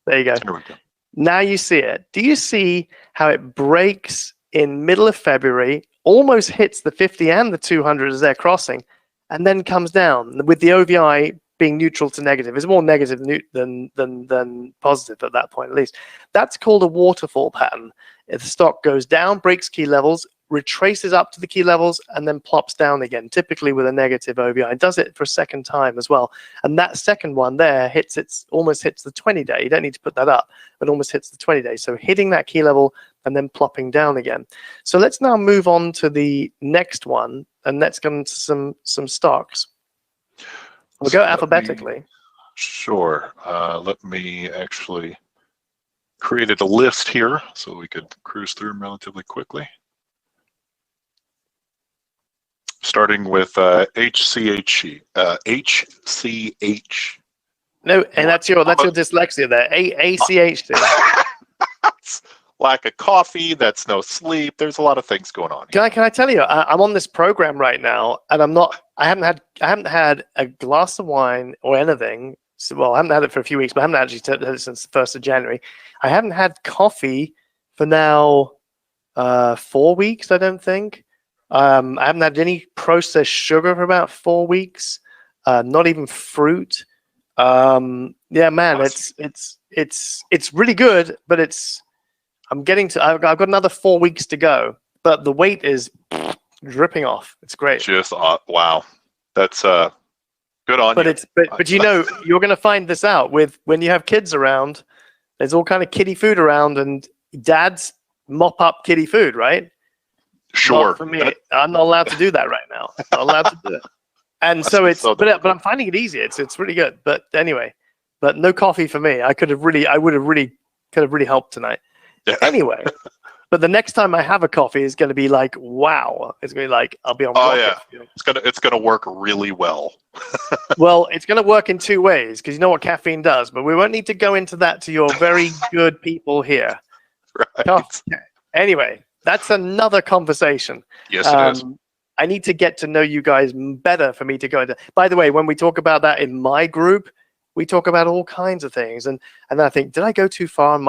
[SPEAKER 2] There you go.
[SPEAKER 1] There we go.
[SPEAKER 2] Now you see it. Do you see how it breaks in middle of February, almost hits the 50 and the 200 as they're crossing, and then comes down with the OVI being neutral to negative? It's more negative than positive at that point, at least. That's called a waterfall pattern. If the stock goes down, breaks key levels, retraces up to the key levels, and then plops down again, typically with a negative OVI. It does it for a second time as well. And that second one there almost hits the 20-day. You don't need to put that up, but almost hits the 20-day. So hitting that key level and then plopping down again. So let's now move on to the next one, and let's go into some stocks. We'll go alphabetically.
[SPEAKER 1] Sure. Let me actually created a list here so we could cruise through them relatively quickly. Starting with HCH. HCH.
[SPEAKER 2] No, and that's your dyslexia there. ACH.
[SPEAKER 1] That's lack of coffee. That's no sleep. There's a lot of things going on here.
[SPEAKER 2] Can I tell you? I'm on this program right now, and I haven't had a glass of wine or anything. So, well, I haven't had it for a few weeks, but I haven't actually had it since the 1st of January. I haven't had coffee for now 4 weeks, I don't think. I haven't had any processed sugar for about 4 weeks. Not even fruit. Yeah, man, it's really good, but I've got another 4 weeks to go, but the weight is dripping off. It's great.
[SPEAKER 1] Just wow, that's good on
[SPEAKER 2] but
[SPEAKER 1] you.
[SPEAKER 2] But you're going to find this out when you have kids around. There's all kind of kiddie food around, and dads mop up kiddie food, right?
[SPEAKER 1] Sure.
[SPEAKER 2] Not for me. I'm not allowed to do that right now. Not allowed to do it. And so it's, but I'm finding it easy. It's really good. But anyway, but no coffee for me. I would have really helped tonight.
[SPEAKER 1] Yeah.
[SPEAKER 2] Anyway, but the next time I have a coffee is going to be like, wow. It's going to be like, I'll be on.
[SPEAKER 1] Oh yeah, it's gonna work really well.
[SPEAKER 2] Well, it's going to work in two ways, because you know what caffeine does. But we won't need to go into that to your very good people here.
[SPEAKER 1] Right.
[SPEAKER 2] Anyway, that's another conversation.
[SPEAKER 1] Yes, it is.
[SPEAKER 2] I need to get to know you guys better for me to go into. By the way, when we talk about that in my group, we talk about all kinds of things, and I think, did I go too far? And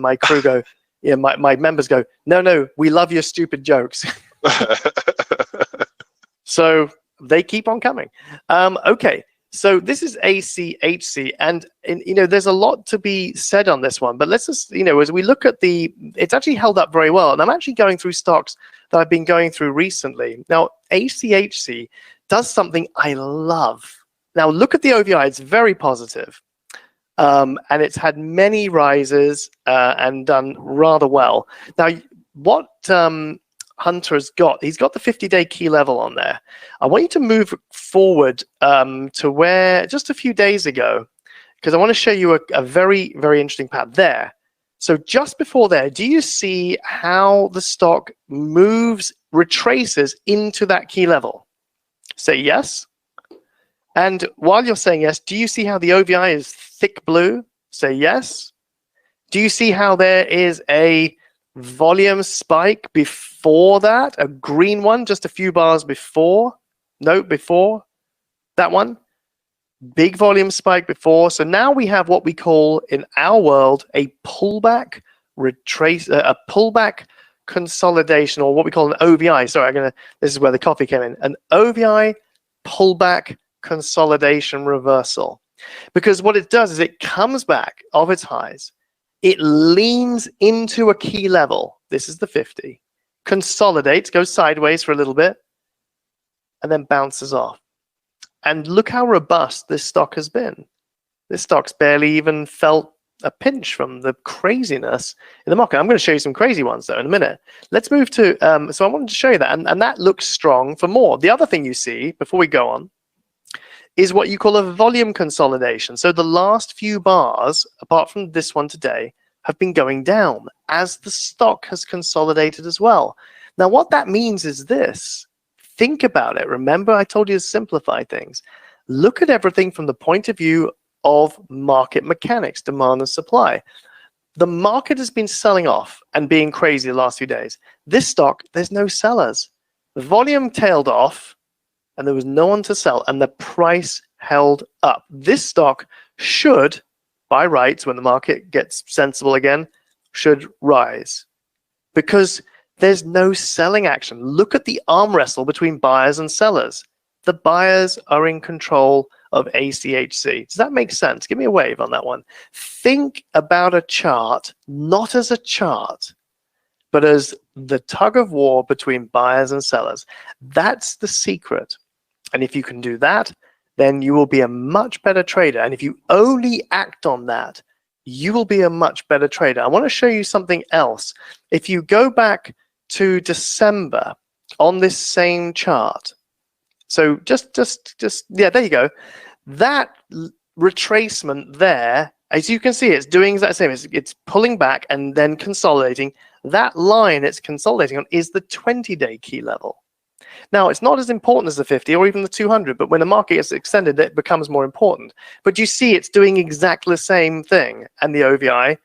[SPEAKER 2] my crew go, yeah, my members go, no, we love your stupid jokes. So they keep on coming. Okay, so this is ACHC, and there's a lot to be said on this one, but let's just, as we look at it's actually held up very well, and I'm actually going through stocks that I've been going through recently. Now, ACHC does something I love. Now, look at the OVI, it's very positive, and it's had many rises and done rather well. Now, what Hunter has got, he's got the 50-day key level on there. I want you to move forward to where just a few days ago, because I want to show you a very, very interesting pattern there. So just before there, do you see how the stock retraces into that key level? Say yes. And while you're saying yes, do you see how the OVI is thick blue? Say yes. Do you see how there is a volume spike before that, a green one just a few bars before? No, before that one, big volume spike before. So now we have what we call in our world a pullback a pullback consolidation, or what we call an OVI. Sorry, this is where the coffee came in. An OVI pullback consolidation reversal, because what it does is it comes back off its highs. It leans into a key level. This is the 50. Consolidates, goes sideways for a little bit, and then bounces off. And look how robust this stock has been. This stock's barely even felt a pinch from the craziness in the market. I'm going to show you some crazy ones, though, in a minute. Let's move to, so I wanted to show you that, and that looks strong for more. The other thing you see, before we go on, is what you call a volume consolidation. So the last few bars, apart from this one today, have been going down as the stock has consolidated as well. Now, what that means is this. Think about it. Remember, I told you to simplify things. Look at everything from the point of view of market mechanics, demand and supply. The market has been selling off and being crazy the last few days. This stock, there's no sellers. The volume tailed off, and there was no one to sell, and the price held up. This stock should, by rights, when the market gets sensible again, should rise, because there's no selling action. Look at the arm wrestle between buyers and sellers. The buyers are in control of ACHC. Does that make sense? Give me a wave on that one. Think about a chart, not as a chart, but as the tug of war between buyers and sellers. That's the secret. And if you can do that, then you will be a much better trader. And if you only act on that, you will be a much better trader. I want to show you something else. If you go back to December on this same chart, so just yeah, there you go. That retracement there, as you can see, it's doing that same. It's pulling back and then consolidating. That line it's consolidating on is the 20-day key level. Now, it's not as important as the 50 or even the 200, but when the market gets extended, it becomes more important. But you see it's doing exactly the same thing. And the OVI,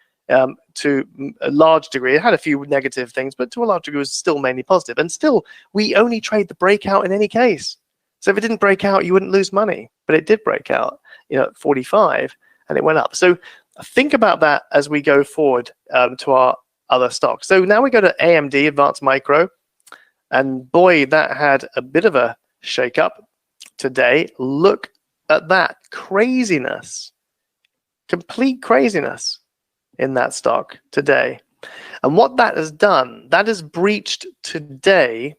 [SPEAKER 2] to a large degree, it had a few negative things, but to a large degree, it was still mainly positive. And still, we only trade the breakout in any case. So if it didn't break out, you wouldn't lose money. But it did break out, at 45, and it went up. So think about that as we go forward to our other stocks. So now we go to AMD, Advanced Micro. And boy, that had a bit of a shake-up today. Look at that craziness, complete craziness in that stock today. And what that has done, that has breached today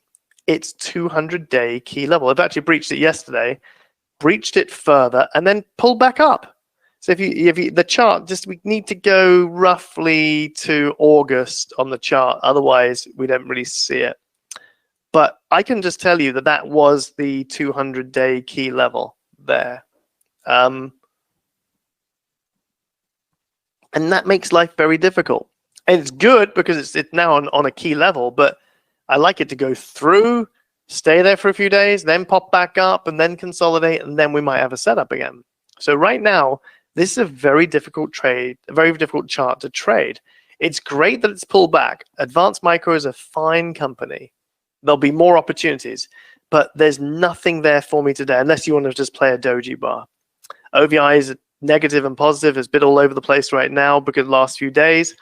[SPEAKER 2] its 200-day key level. It actually breached it yesterday, breached it further, and then pulled back up. So if you the chart, just we need to go roughly to August on the chart, otherwise we don't really see it. But I can just tell you that that was the 200-day key level there. And that makes life very difficult. And it's good because it's now on a key level, but I like it to go through, stay there for a few days, then pop back up, and then consolidate, and then we might have a setup again. So right now, this is a very difficult trade, a very difficult chart to trade. It's great that it's pulled back. Advanced Micro is a fine company. There'll be more opportunities, but there's nothing there for me today, unless you want to just play a doji bar. OVI is negative and positive, is a bit all over the place right now because the last few days.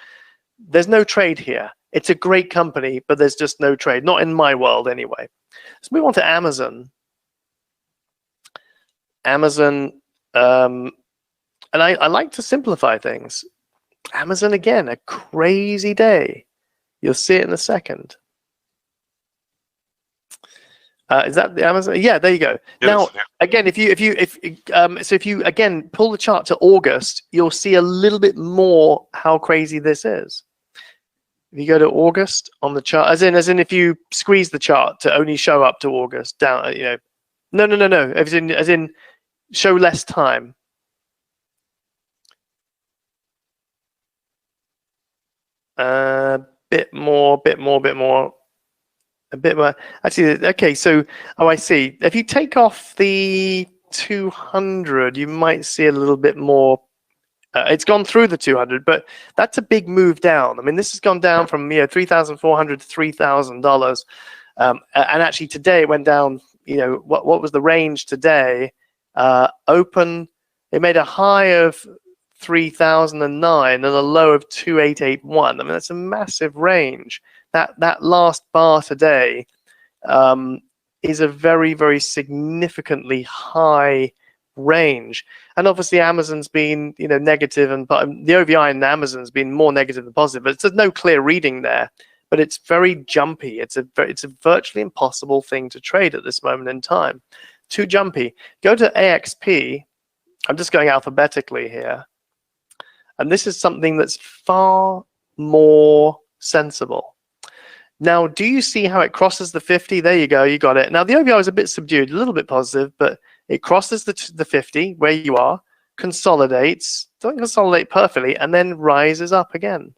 [SPEAKER 2] There's no trade here. It's a great company, but there's just no trade, not in my world anyway. Let's move on to Amazon. Amazon, and I like to simplify things. Amazon, again, a crazy day. You'll see it in a second. Is that the Amazon? Yeah, there you go. Yes, now, yeah. Again, if you again pull the chart to August, you'll see a little bit more how crazy this is. If you go to August on the chart, as in if you squeeze the chart to only show up to August, down, no. As in show less time. Bit more. Actually, okay, so, I see. If you take off the 200, you might see a little bit more. It's gone through the 200, but that's a big move down. I mean, this has gone down from $3,400 to $3,000, and actually today it went down. What was the range today? Open, it made a high of 3,009 and a low of 2,881. I mean, that's a massive range. That last bar today is a very, very significantly high range. And obviously Amazon's been negative, and the OVI in Amazon's been more negative than positive, but there's no clear reading there. But it's very jumpy. It's a virtually impossible thing to trade at this moment in time. Too jumpy. Go to AXP. I'm just going alphabetically here. And this is something that's far more sensible. Now, do you see how it crosses the 50? There you go, you got it. Now, the OVI was a bit subdued, a little bit positive, but it crosses the 50 where you are, consolidates, doesn't consolidate perfectly, and then rises up again.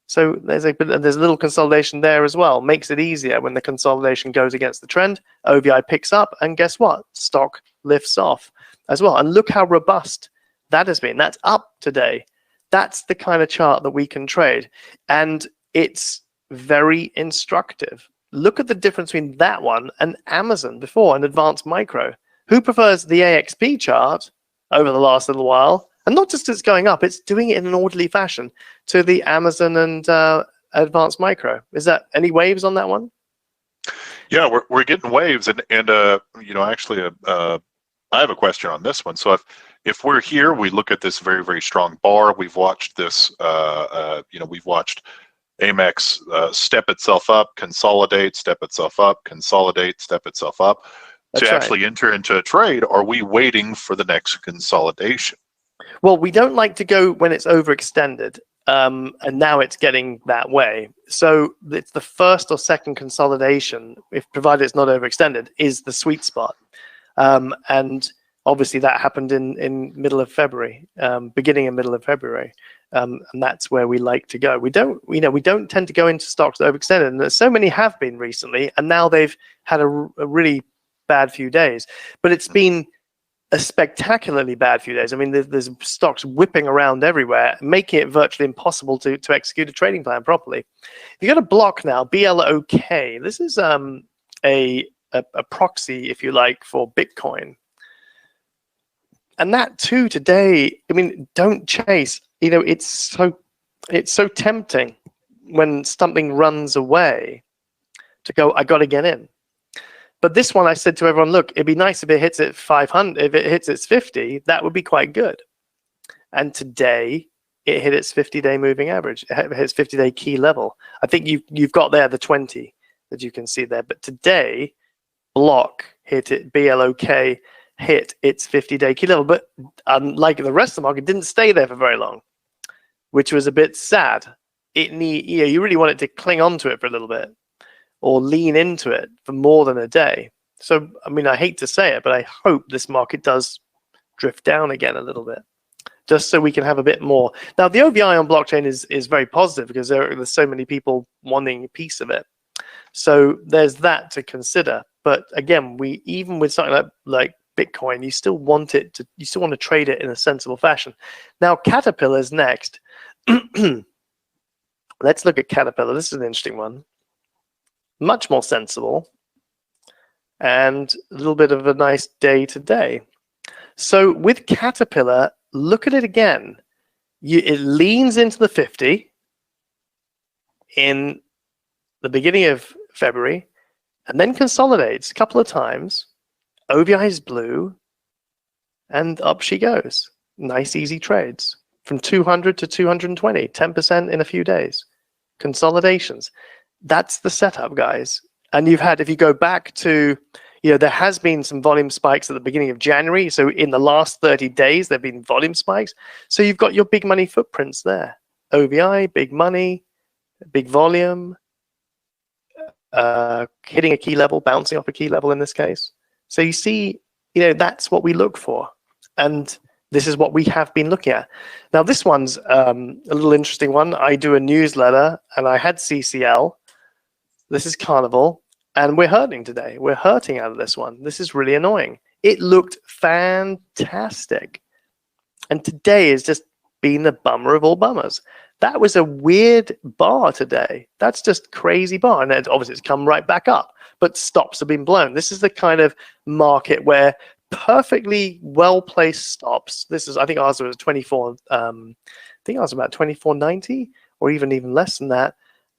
[SPEAKER 2] So there's a little consolidation there as well. Makes it easier when the consolidation goes against the trend. OVI picks up, and guess what? Stock lifts off as well. And look how robust that has been. That's up today. That's the kind of chart that we can trade. And it's very instructive. Look at the difference between that one and Amazon before, and Advanced Micro. Who prefers the AXP chart over the last little while? And not just it's going up, it's doing it in an orderly fashion to the Amazon and Advanced Micro. Is that any waves on that one?
[SPEAKER 1] Yeah, we're getting waves, and actually, I have a question on this one. So if we're here, we look at this very, very strong bar. We've watched this. We've watched Amex step itself up, consolidate, step itself up, consolidate, step itself up. That's to actually enter into a trade, are we waiting for the next consolidation?
[SPEAKER 2] Well, we don't like to go when it's overextended, and now it's getting that way. So it's the first or second consolidation, if provided it's not overextended, is the sweet spot. And obviously that happened in middle of February, beginning and middle of February. And that's where we like to go. We don't tend to go into stocks that are overextended, and so many have been recently, and now they've had a really bad few days. But it's been a spectacularly bad few days. I mean, there's stocks whipping around everywhere, making it virtually impossible to execute a trading plan properly. If you go to block now, BLOK, this is a proxy, if you like, for Bitcoin. And that too today, I mean, don't chase. It's so tempting when something runs away to go, I got to get in. But this one, I said to everyone, look, it'd be nice if it hits at 500. If it hits its 50, that would be quite good. And today, it hit its 50-day moving average. It hit its 50-day key level. I think you've got there the 20 that you can see there. But today, block hit it, BLOK hit its 50-day key level, but unlike the rest of the market, didn't stay there for very long, which was a bit sad. You really want it to cling on to it for a little bit or lean into it for more than a day. So, I mean, I hate to say it, but I hope this market does drift down again a little bit, just so we can have a bit more. Now, the OVI on blockchain is very positive because there's so many people wanting a piece of it. So there's that to consider. But again, even with something like Bitcoin, you still want to trade it in a sensible fashion. Now, Caterpillar's next. Let's look at Caterpillar. This is an interesting one. Much more sensible. And a little bit of a nice day today. So with Caterpillar, look at it again. It leans into the 50 in the beginning of February and then consolidates a couple of times. OVI is blue and up she goes. Nice, easy trades from 200 to 220, 10% in a few days. Consolidations. That's the setup, guys. And you've had, if you go back to, there has been some volume spikes at the beginning of January. So in the last 30 days, there have been volume spikes. So you've got your big money footprints there. OVI, big money, big volume, hitting a key level, bouncing off a key level in this case. So you see, that's what we look for. And this is what we have been looking at. Now, this one's a little interesting one. I do a newsletter, and I had CCL. This is Carnival, and we're hurting today. We're hurting out of this one. This is really annoying. It looked fantastic. And today has just been the bummer of all bummers. That was a weird bar today. That's just crazy bar. And then obviously it's come right back up, but stops have been blown. This is the kind of market where perfectly well-placed stops. This is, I think ours was 24, I think ours was about 24.90 or even less than that.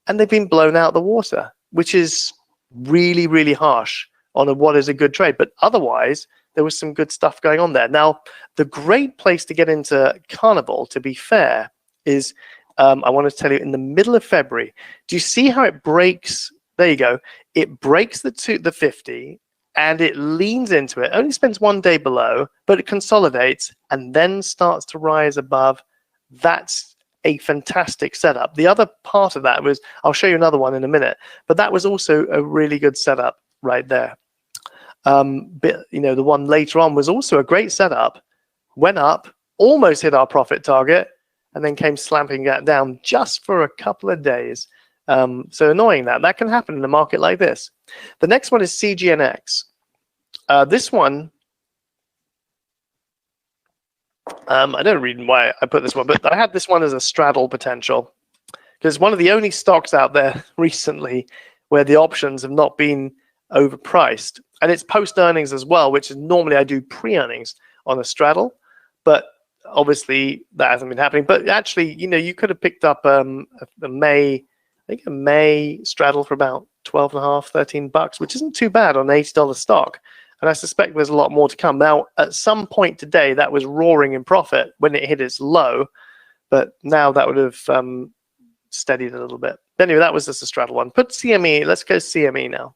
[SPEAKER 2] And they've been blown out of the water, which is really, really harsh on what is a good trade. But otherwise, there was some good stuff going on there. Now, the great place to get into Carnival, to be fair, is I want to tell you in the middle of February. Do you see how it breaks? There you go. It breaks the 50 and it leans into it. Only spends one day below, but it consolidates and then starts to rise above. That's a fantastic setup. The other part of that was, I'll show you another one in a minute, but that was also a really good setup right there. The one later on was also a great setup, went up, almost hit our profit target, and then came slamming that down just for a couple of days. So annoying that can happen in a market like this. The next one is CGNX. This one, I don't read why I put this one, but I had this one as a straddle potential because one of the only stocks out there recently where the options have not been overpriced. And it's post-earnings as well, which is normally I do pre-earnings on a straddle, but obviously that hasn't been happening. But actually, you could have picked up a May straddle for about 12.5, 13 bucks, which isn't too bad on an $80 stock. And I suspect there's a lot more to come. Now, at some point today, that was roaring in profit when it hit its low, but now that would have steadied a little bit. But anyway, that was just a straddle one. Put CME, let's go CME now.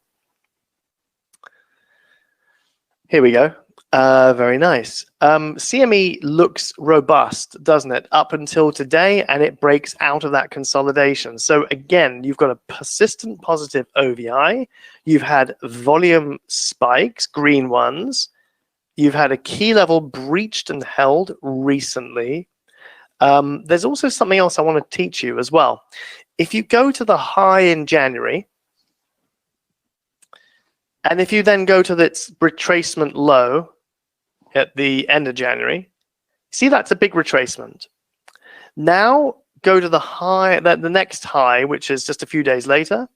[SPEAKER 2] Here we go. Very nice. CME looks robust, doesn't it, up until today, and it breaks out of that consolidation. So again, you've got a persistent positive OVI. You've had volume spikes, green ones. You've had a key level breached and held recently. There's also something else I want to teach you as well. If you go to the high in January, and if you then go to its retracement low at the end of January, see that's a big retracement. Now go to the high, the next high, which is just a few days later,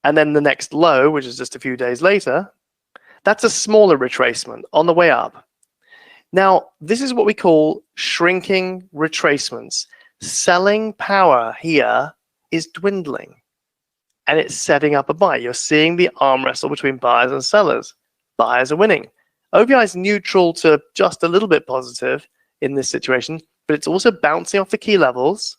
[SPEAKER 2] and then the next low, which is just a few days later. That's a smaller retracement on the way up. Now, this is what we call shrinking retracements. Selling power here is dwindling. And it's setting up a buy. You're seeing the arm wrestle between buyers and sellers. Buyers are winning. OVI is neutral to just a little bit positive in this situation, but it's also bouncing off the key levels.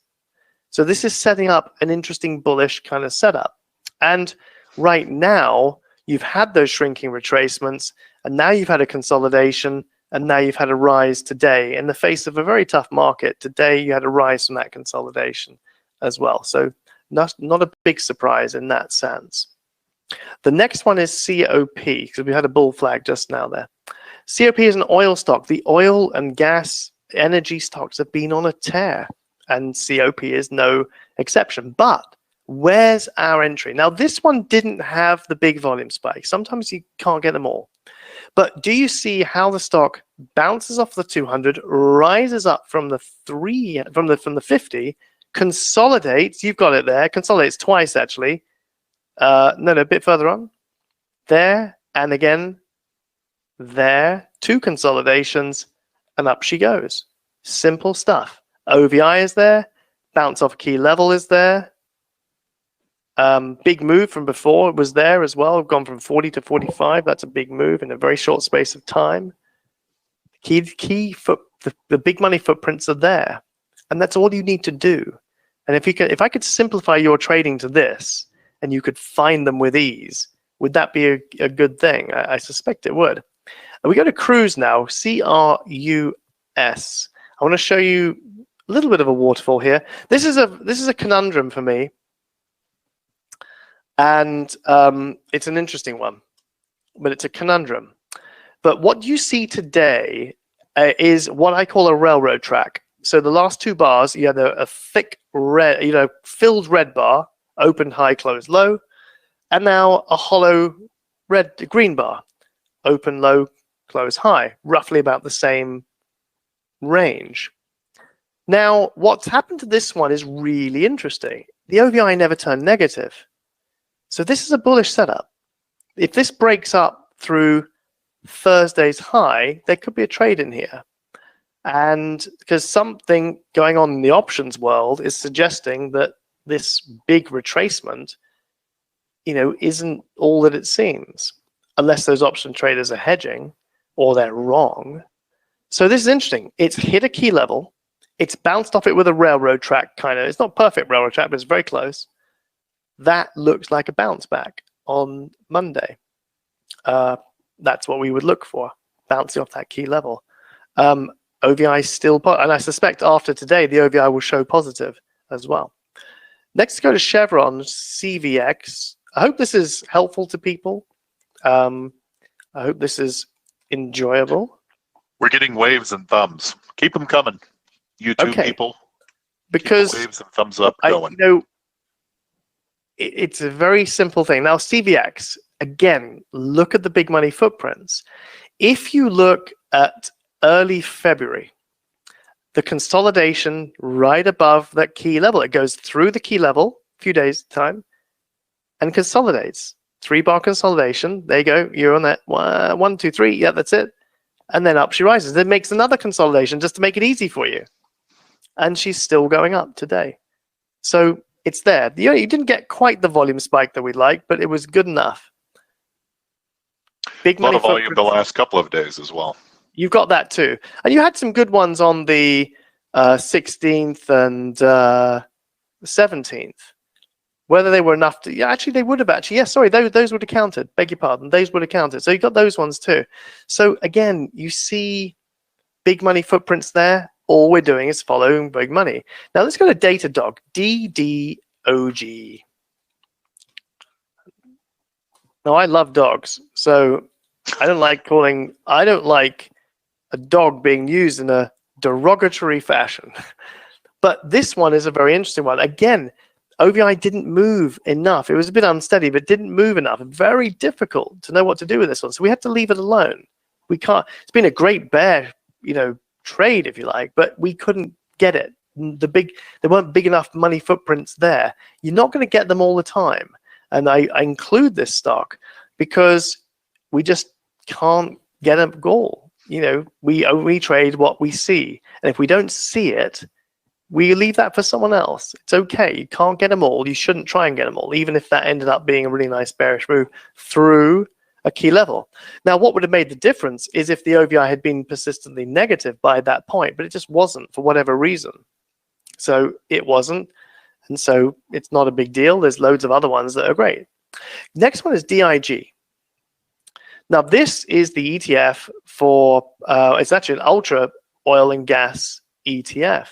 [SPEAKER 2] So this is setting up an interesting bullish kind of setup. And right now, You've had those shrinking retracements, and now you've had a consolidation, and now you've had a rise today. In the face of a very tough market, today you had a rise from that consolidation as well. So not a big surprise in that sense. The next one is COP, because we had a bull flag just now there. COP is an oil stock. The oil and gas energy stocks have been on a tear, and COP is no exception. But where's our entry? Now, this one didn't have the big volume spike. Sometimes you can't get them all. But do you see how the stock bounces off the 200, rises up from the 50, consolidates? You've got it there. Consolidates twice, actually. No, a bit further on. There, and again, there. 2 consolidations, and up she goes. Simple stuff. OVI is there. Bounce off key level is there. Big move from before was there as well. We've gone from 40 to 45. That's a big move in a very short space of time. The big money footprints are there, and that's all you need to do. And if I could simplify your trading to this, and you could find them with ease, would that be a good thing? I suspect it would. And we go to Cruise now. CRUS. I want to show you a little bit of a waterfall here. This is a conundrum for me. And it's an interesting one, but it's a conundrum. But what you see today is what I call a railroad track. So the last 2 bars, you had a thick red, filled red bar, open, high, close, low, and now a hollow green bar, open, low, close, high, roughly about the same range. Now, what's happened to this one is really interesting. The OVI never turned negative. So this is a bullish setup. If this breaks up through Thursday's high, there could be a trade in here. And because something going on in the options world is suggesting that this big retracement, isn't all that it seems, unless those option traders are hedging or they're wrong. So this is interesting. It's hit a key level. It's bounced off it with a railroad track kind of. It's not perfect railroad track, but it's very close. That looks like a bounce back on Monday. That's what we would look for, bouncing off that key level. OVI still, and I suspect after today, the OVI will show positive as well. Next, go to Chevron, CVX. I hope this is helpful to people. I hope this is enjoyable.
[SPEAKER 1] We're getting waves and thumbs. Keep them coming. YouTube people.
[SPEAKER 2] Because
[SPEAKER 1] keep the waves and thumbs up going.
[SPEAKER 2] It's a very simple thing. Now, CVX, again, look at the big money footprints. If you look at early February, the consolidation right above that key level, it goes through the key level, a few days time, and consolidates. 3-bar consolidation. There you go. You're on that 1, 2, 3. Yeah, that's it. And then up she rises. Then makes another consolidation just to make it easy for you. And she's still going up today. So it's there. You didn't get quite the volume spike that we'd like, but it was good enough. Big
[SPEAKER 1] money. A lot of volume the last couple of days as well.
[SPEAKER 2] You've got that too. And you had some good ones on the 16th and 17th. Whether they were enough to, yeah, actually they would have actually. Yes, sorry, those would have counted. Beg your pardon. Those would have counted. So you got those ones too. So again, you see big money footprints there. All we're doing is following big money. Now let's go to Datadog, DDOG. Now I love dogs, so I don't like a dog being used in a derogatory fashion. But this one is a very interesting one. Again, OVI didn't move enough. It was a bit unsteady, but didn't move enough. Very difficult to know what to do with this one. So we had to leave it alone. We can't. It's been a great bear, trade, if you like, but we couldn't get it. There weren't big enough money footprints there. You're not going to get them all the time. And I include this stock because we just can't get a goal. We only trade what we see. And if we don't see it, we leave that for someone else. It's okay. You can't get them all. You shouldn't try and get them all, even if that ended up being a really nice bearish move through a key level. Now, what would have made the difference is if the OVI had been persistently negative by that point, but it just wasn't for whatever reason. So it wasn't. And so it's not a big deal. There's loads of other ones that are great. Next one is DIG. Now, this is the ETF for, it's actually an ultra oil and gas ETF.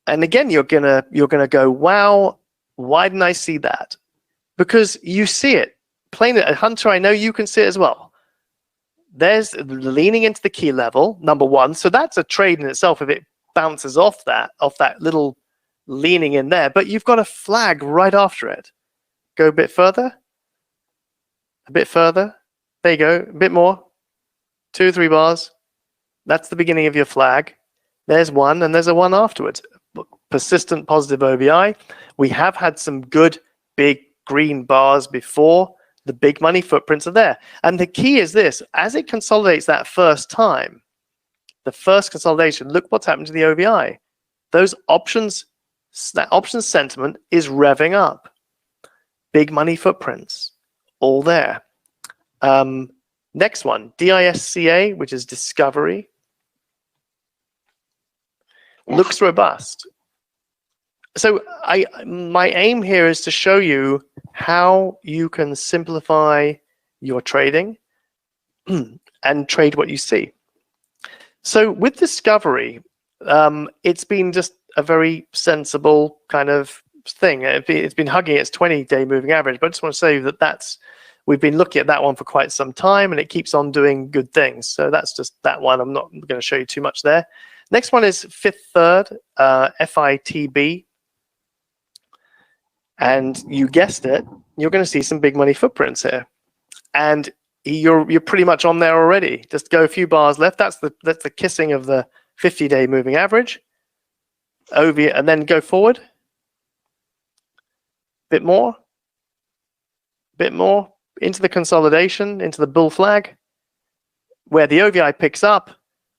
[SPEAKER 2] And again, you're gonna go, wow, why didn't I see that? Because you see it. Plain, Hunter, I know you can see it as well. There's leaning into the key level, number one. So that's a trade in itself if it bounces off that little leaning in there. But you've got a flag right after it. Go a bit further. A bit further. There you go. A bit more. 2 or 3 bars. That's the beginning of your flag. There's one, and there's a one afterwards. Persistent positive OVI. We have had some good big green bars before. The big money footprints are there. And the key is this: as it consolidates that first time, the first consolidation, look what's happened to the OVI. Those options, that options sentiment is revving up. Big money footprints, all there. Next one, DISCA, which is Discovery. Looks robust. So my aim here is to show you how you can simplify your trading and trade what you see. So with Discovery, it's been just a very sensible kind of thing. It's been hugging its 20-day moving average, but I just want to say that we've been looking at that one for quite some time, and it keeps on doing good things. So that's just that one. I'm not going to show you too much there. Next one is Fifth Third, FITB. And you guessed it, you're going to see some big money footprints here. And you're pretty much on there already. Just go a few bars left. That's the kissing of the 50-day moving average. Over and then go forward. Bit more. Bit more. Into the consolidation, into the bull flag, where the OVI picks up.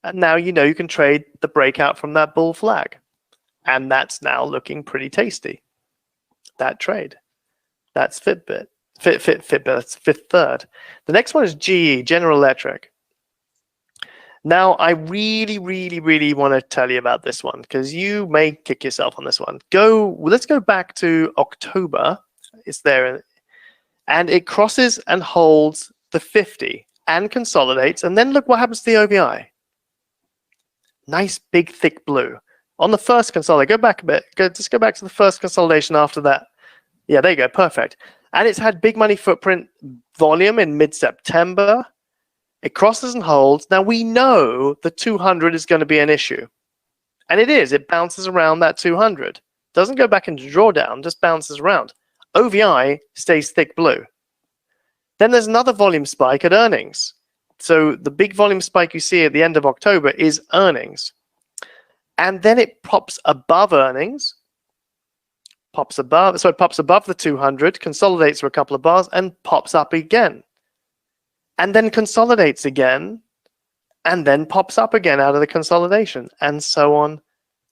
[SPEAKER 2] And now you know you can trade the breakout from that bull flag. And that's now looking pretty tasty. That trade. That's Fitbit. Fitbit, that's Fifth Third. The next one is GE, General Electric. Now, I really, really, really want to tell you about this one because you may kick yourself on this one. Let's go back to October. It's there. And it crosses and holds the 50 and consolidates. And then look what happens to the OVI. Nice, big, thick blue. On the first consolidation, go back a bit. Just go back to the first consolidation after that. Yeah, there you go. Perfect. And it's had big money footprint volume in mid-September. It crosses and holds. Now, we know the 200 is going to be an issue. And it is. It bounces around that 200. Doesn't go back into drawdown, just bounces around. OVI stays thick blue. Then there's another volume spike at earnings. So the big volume spike you see at the end of October is earnings. And then it pops above earnings, pops above the 200, consolidates for a couple of bars, and pops up again. And then consolidates again, and then pops up again out of the consolidation, and so on,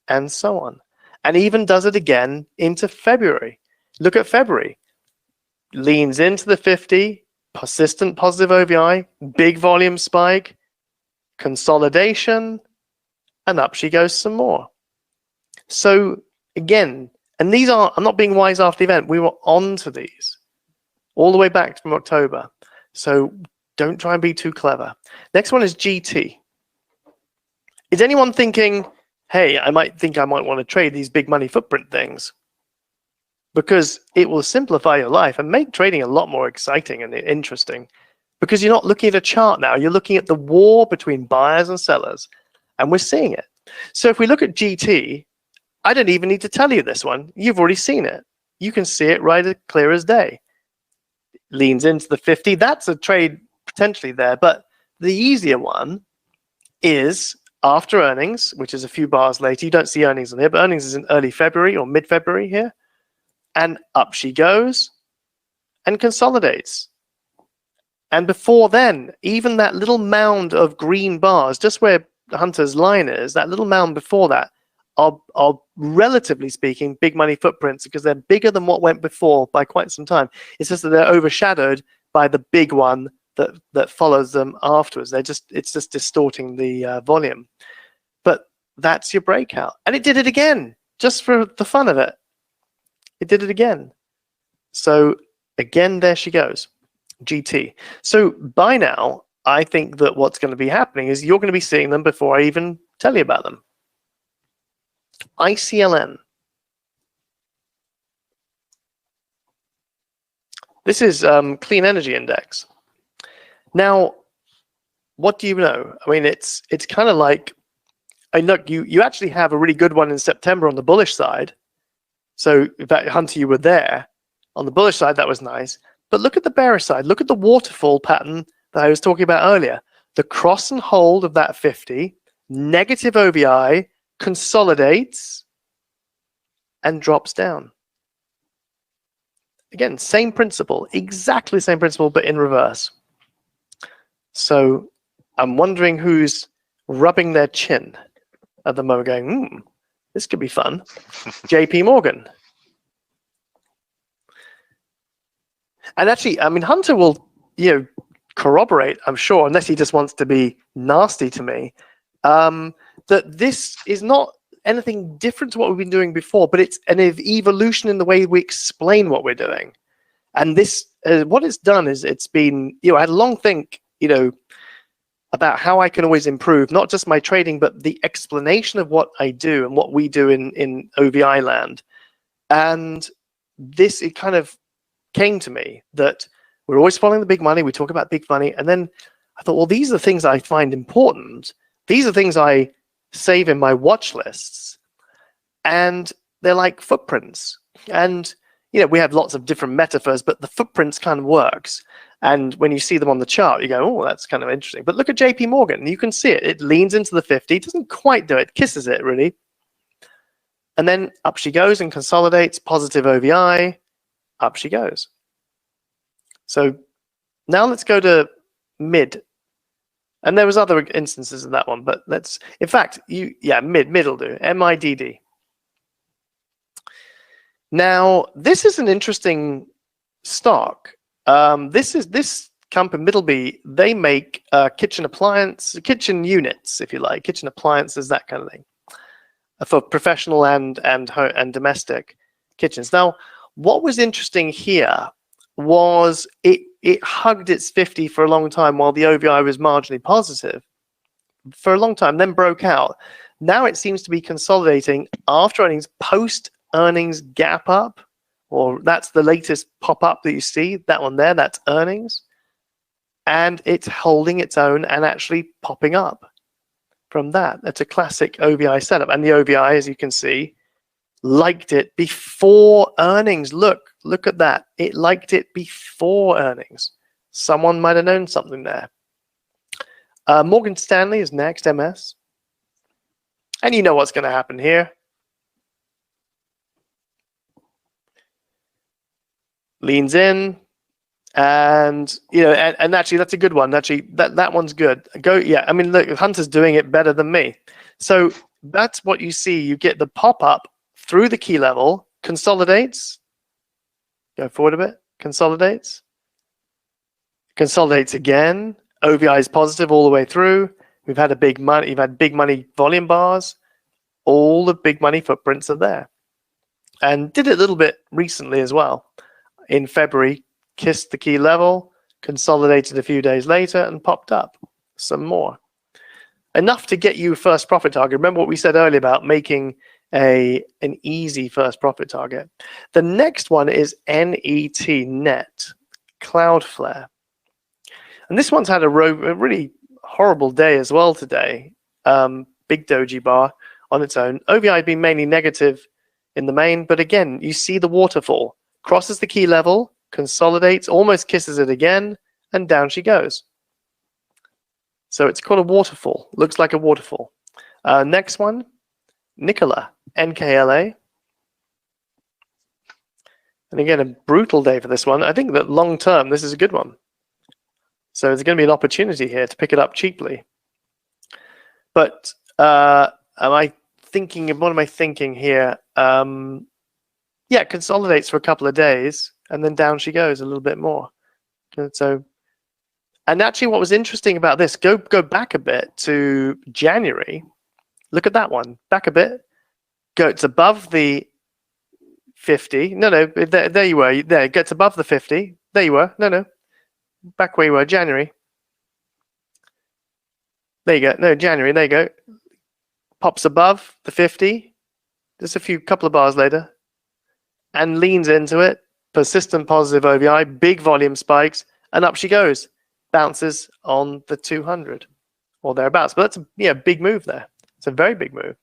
[SPEAKER 2] and so on. And even does it again into February. Look at February. Leans into the 50, persistent positive OVI, big volume spike, consolidation, and up she goes some more. So again, and these are, I'm not being wise after the event, we were on to these all the way back from October. So don't try and be too clever. Next one is GT. Is anyone thinking, hey, I might want to trade these big money footprint things? Because it will simplify your life and make trading a lot more exciting and interesting. Because you're not looking at a chart now, you're looking at the war between buyers and sellers. And we're seeing it. So if we look at GT, I don't even need to tell you this one. You've already seen it. You can see it right as clear as day. Leans into the 50. That's a trade potentially there. But the easier one is after earnings, which is a few bars later. You don't see earnings on here, but earnings is in early February or mid-February here. And up she goes and consolidates. And before then, even that little mound of green bars, just where Hunter's line is, that little mound before that are relatively speaking big money footprints because they're bigger than what went before by quite some time. It's just that they're overshadowed by the big one that follows them afterwards. It's just distorting the volume. But that's your breakout. And it did it again, just for the fun of it. It did it again. So again, there she goes. GT. So by now, I think that what's going to be happening is you're going to be seeing them before I even tell you about them. ICLN. This is Clean Energy Index. Now, what do you know? I mean, it's kind of like, and look, you actually have a really good one in September on the bullish side. So in fact, Hunter, you were there. On the bullish side, that was nice. But look at the bearish side. Look at the waterfall pattern that I was talking about earlier. The cross and hold of that 50, negative OVI, consolidates, and drops down. Again, same principle, exactly the same principle, but in reverse. So I'm wondering who's rubbing their chin at the moment going, this could be fun. JP Morgan. And actually, I mean, Hunter will, corroborate, I'm sure, unless he just wants to be nasty to me, that this is not anything different to what we've been doing before, but it's an evolution in the way we explain what we're doing. And this, what it's done is it's been, I had a long think, about how I can always improve, not just my trading, but the explanation of what I do and what we do in OVI land. And this, it kind of came to me that we're always following the big money. We talk about big money. And then I thought, well, these are the things I find important. These are things I save in my watch lists. And they're like footprints. And, we have lots of different metaphors, but the footprints kind of works. And when you see them on the chart, you go, oh, that's kind of interesting. But look at JP Morgan. You can see it. It leans into the 50. It doesn't quite do it. Kisses it, really. And then up she goes and consolidates. Positive OVI. Up she goes. So now let's go to mid. And there was other instances of that one. But let's, in fact, mid will do. MIDD. Now, this is an interesting stock. This company, Middleby, they make kitchen units, if you like, kitchen appliances, that kind of thing, for professional and domestic kitchens. Now, what was interesting here was it hugged its 50 for a long time while the OVI was marginally positive for a long time, then broke out. Now it seems to be consolidating after earnings, post earnings gap up. Or that's the latest pop-up that you see, that one there, that's earnings. And it's holding its own and actually popping up from that. That's a classic OVI setup. And the OVI, as you can see, liked it before earnings. Look at that. It liked it before earnings. Someone might have known something there. Morgan Stanley is next, MS. And you know what's going to happen here. Leans in, and and actually that's a good one. Actually, that one's good. I mean, look, Hunter's doing it better than me. So that's what you see. You get the pop up through the key level, consolidates. Go forward a bit. Consolidates again. OVI is positive all the way through. We've had big money volume bars. All the big money footprints are there, and did it a little bit recently as well. In February, kissed the key level, consolidated a few days later, and popped up some more. Enough to get you first profit target. Remember what we said earlier about making an easy first profit target. The next one is net, Cloudflare. And this one's had a really horrible day as well today. Big doji bar on its own. OVI had been mainly negative in the main, but again, you see the waterfall. Crosses the key level, consolidates, almost kisses it again, and down she goes. So it's called a waterfall. Looks like a waterfall. Next one, Nikola, NKLA. And again, a brutal day for this one. I think that long term, this is a good one. So there's going to be an opportunity here to pick it up cheaply. But what am I thinking here? It consolidates for a couple of days, and then down she goes a little bit more. So, and actually what was interesting about this, go back a bit to January. Look at that one. Back a bit. It's above the 50. No, there you were. There, it gets above the 50. There you were. No. back where you were, January. There you go. No, January. There you go. Pops above the 50, just couple of bars later, and leans into it. Persistent positive OVI, big volume spikes, and up she goes. Bounces on the 200 or thereabouts. But that's a big move there. It's a very big move.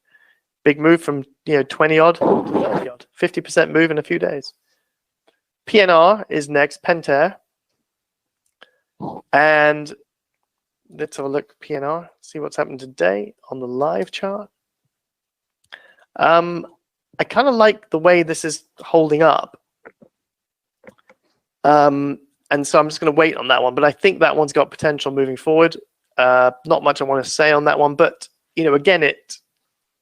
[SPEAKER 2] Big move from 20 odd to 30 odd. 50% move in a few days. PNR is next, Pentair. And let's have a look at PNR, see what's happened today on the live chart. I kind of like the way this is holding up. And so I'm just going to wait on that one. But I think that one's got potential moving forward. Not much I want to say on that one. But, again,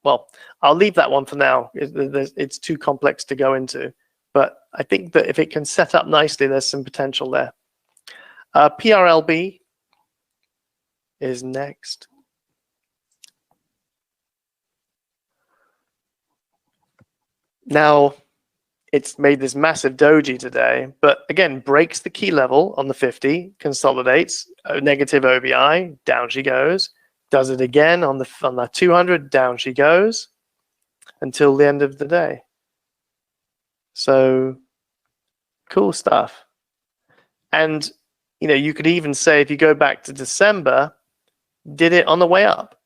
[SPEAKER 2] I'll leave that one for now. It's too complex to go into. But I think that if it can set up nicely, there's some potential there. PRLB is next. Now, it's made this massive doji today, but again, breaks the key level on the 50, consolidates, negative OVI, down she goes, does it again on the 200, down she goes until the end of the day. So cool stuff. And you could even say, if you go back to December, did it on the way up.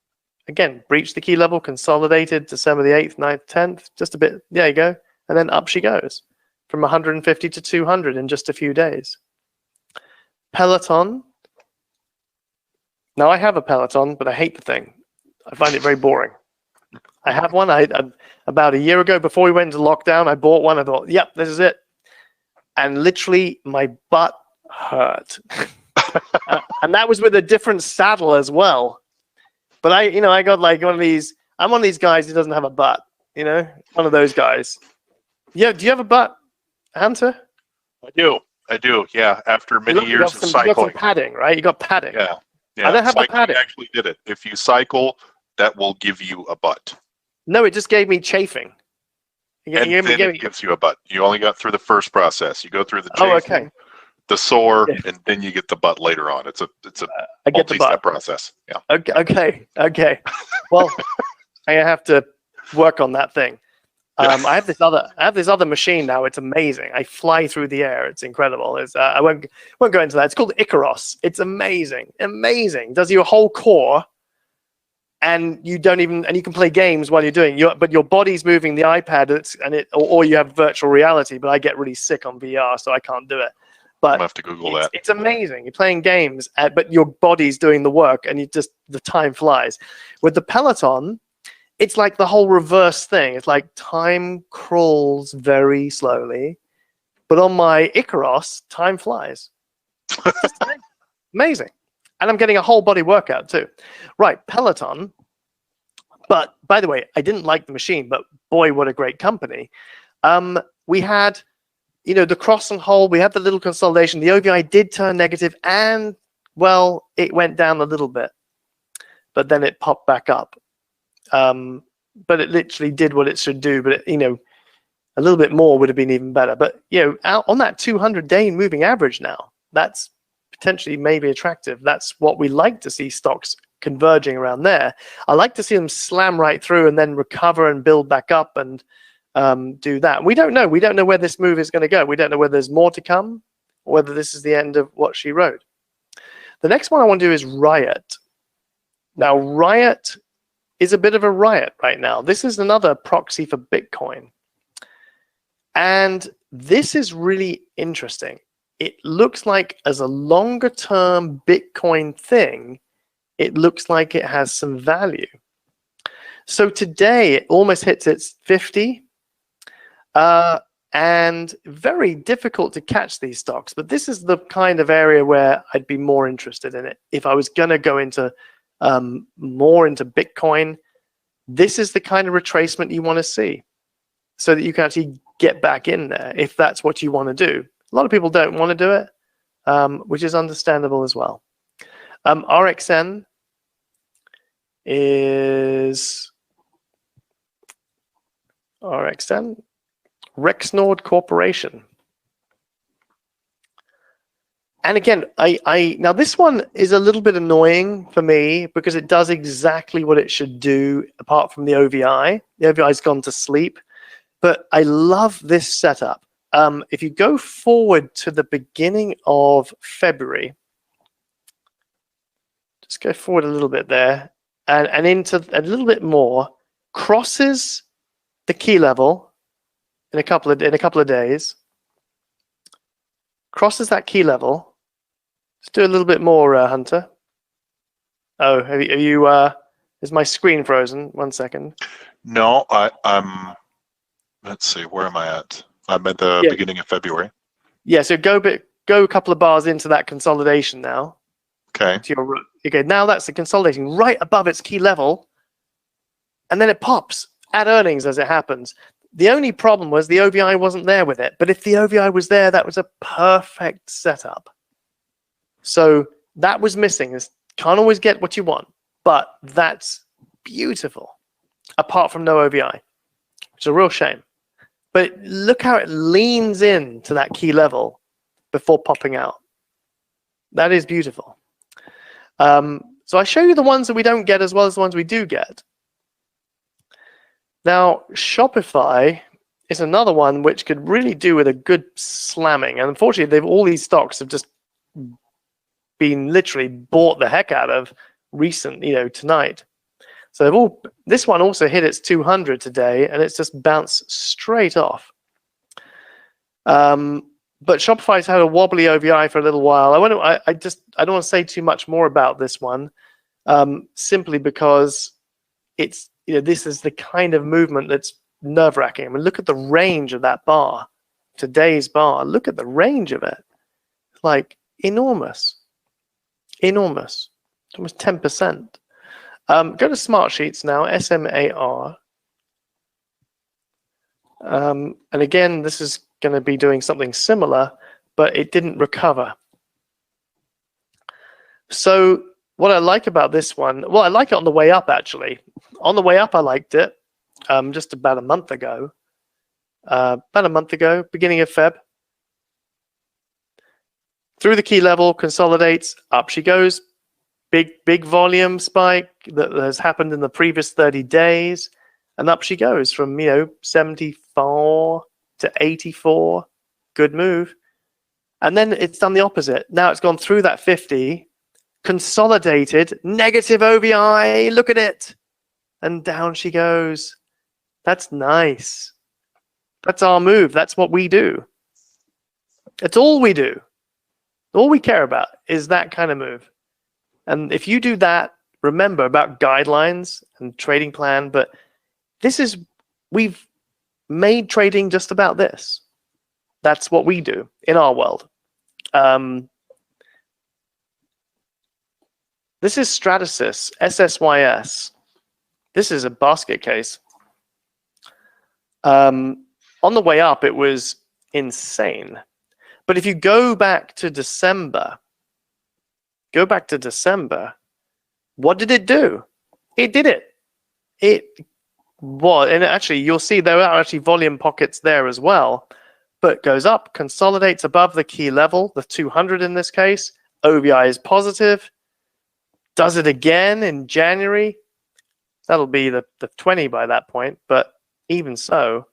[SPEAKER 2] Again, breached the key level, consolidated December the 8th, 9th, 10th, just a bit, there you go. And then up she goes from 150 to 200 in just a few days. Peloton. Now I have a Peloton, but I hate the thing. I find it very boring. I have one. About a year ago, before we went into lockdown, I bought one. I thought, yep, this is it. And literally my butt hurt. And that was with a different saddle as well. But I got like one of these. I'm one of these guys who doesn't have a butt. One of those guys. Yeah. Do you have a butt, Hunter?
[SPEAKER 1] I do. Yeah. After many years of cycling.
[SPEAKER 2] You got some padding, right? You got padding.
[SPEAKER 1] Yeah.
[SPEAKER 2] I don't have the padding.
[SPEAKER 1] Actually did it. If you cycle, that will give you a butt.
[SPEAKER 2] No, it just gave me chafing.
[SPEAKER 1] It gives you a butt. You only got through the first process. You go through the chafing.
[SPEAKER 2] Oh, okay.
[SPEAKER 1] The sore, and then you get the butt later on. It's a multi-step process. Yeah.
[SPEAKER 2] Okay. Well, I have to work on that thing. I have this other machine now. It's amazing. I fly through the air. It's incredible. I won't go into that. It's called Icaros. It's amazing. Does your whole core, and you can play games while you're doing. But your body's moving the iPad, or you have virtual reality. But I get really sick on VR, so I can't do it. But
[SPEAKER 1] I'll have to Google that.
[SPEAKER 2] It's amazing. You're playing games, but your body's doing the work, and the time flies. With the Peloton, it's like the whole reverse thing. It's like time crawls very slowly, but on my Icaros, time flies. It's amazing. And I'm getting a whole body workout too. Right, Peloton. But by the way, I didn't like the machine, but boy, what a great company. We had the cross and hold, we had the little consolidation. The OVI did turn negative, and, it went down a little bit. But then it popped back up. But it literally did what it should do. But, a little bit more would have been even better. But, out on that 200-day moving average now, that's potentially maybe attractive. That's what we like to see stocks converging around there. I like to see them slam right through and then recover and build back up and do that. We don't know. We don't know where this move is going to go. We don't know whether there's more to come or whether this is the end of what she wrote. The next one I want to do is Riot. Now, Riot is a bit of a riot right now. This is another proxy for Bitcoin. And this is really interesting. It looks like as a longer term Bitcoin thing, it looks like it has some value. So today it almost hits its 50. And very difficult to catch these stocks, but this is the kind of area where I'd be more interested in it. If I was going to go into more into Bitcoin, this is the kind of retracement you want to see so that you can actually get back in there if that's what you want to do. A lot of people don't want to do it, which is understandable as well. RXN is Rexnord Corporation. And again, now this one is a little bit annoying for me because it does exactly what it should do apart from the OVI. The OVI's gone to sleep, but I love this setup. If you go forward to the beginning of February, just go forward a little bit there and into a little bit more, crosses the key level in a couple of days, crosses that key level. Let's do a little bit more, Hunter. Oh, have you is my screen frozen? 1 second.
[SPEAKER 1] No, I'm. Let's see, where am I at? I'm at the beginning of February.
[SPEAKER 2] Yeah, so go a couple of bars into that consolidation now.
[SPEAKER 1] Okay.
[SPEAKER 2] Okay, now that's the consolidation right above its key level, and then it pops at earnings as it happens. The only problem was the OVI wasn't there with it, but if the OVI was there, that was a perfect setup. So that was missing. Can't always get what you want, but that's beautiful, apart from no OVI. It's a real shame. But look how it leans in to that key level before popping out. That is beautiful. So I show you the ones that we don't get as well as the ones we do get. Now, Shopify is another one which could really do with a good slamming. And unfortunately, all these stocks have just been literally bought the heck out of tonight. So this one also hit its 200 today, and it's just bounced straight off. But Shopify's had a wobbly OVI for a little while. I don't want to say too much more about this one, simply because it's this is the kind of movement that's nerve-wracking. I mean, look at the range of that bar, today's bar. Look at the range of it, like enormous, almost 10%. Go to Smart Sheets now, SMAR. And again, this is going to be doing something similar, but it didn't recover. So what I like about this one, well, I like it on the way up, actually. On the way up, I liked it just about a month ago. Beginning of Feb. Through the key level, consolidates, up she goes. Big volume spike that has happened in the previous 30 days. And up she goes from 74 to 84. Good move. And then it's done the opposite. Now it's gone through that 50, consolidated, negative OVI. Look at it. And down she goes. That's nice. That's our move. That's what we do. It's all we do. All we care about is that kind of move. And if you do that, remember about guidelines and trading plan, but we've made trading just about this. That's what we do in our world. This is Stratasys, SSYS. This is a basket case. On the way up, it was insane. But if you go back to December, what did it do? It did it. And actually, you'll see there are actually volume pockets there as well. But goes up, consolidates above the key level, the 200 in this case. OVI is positive. Does it again in January. That'll be the 20 by that point. But even so,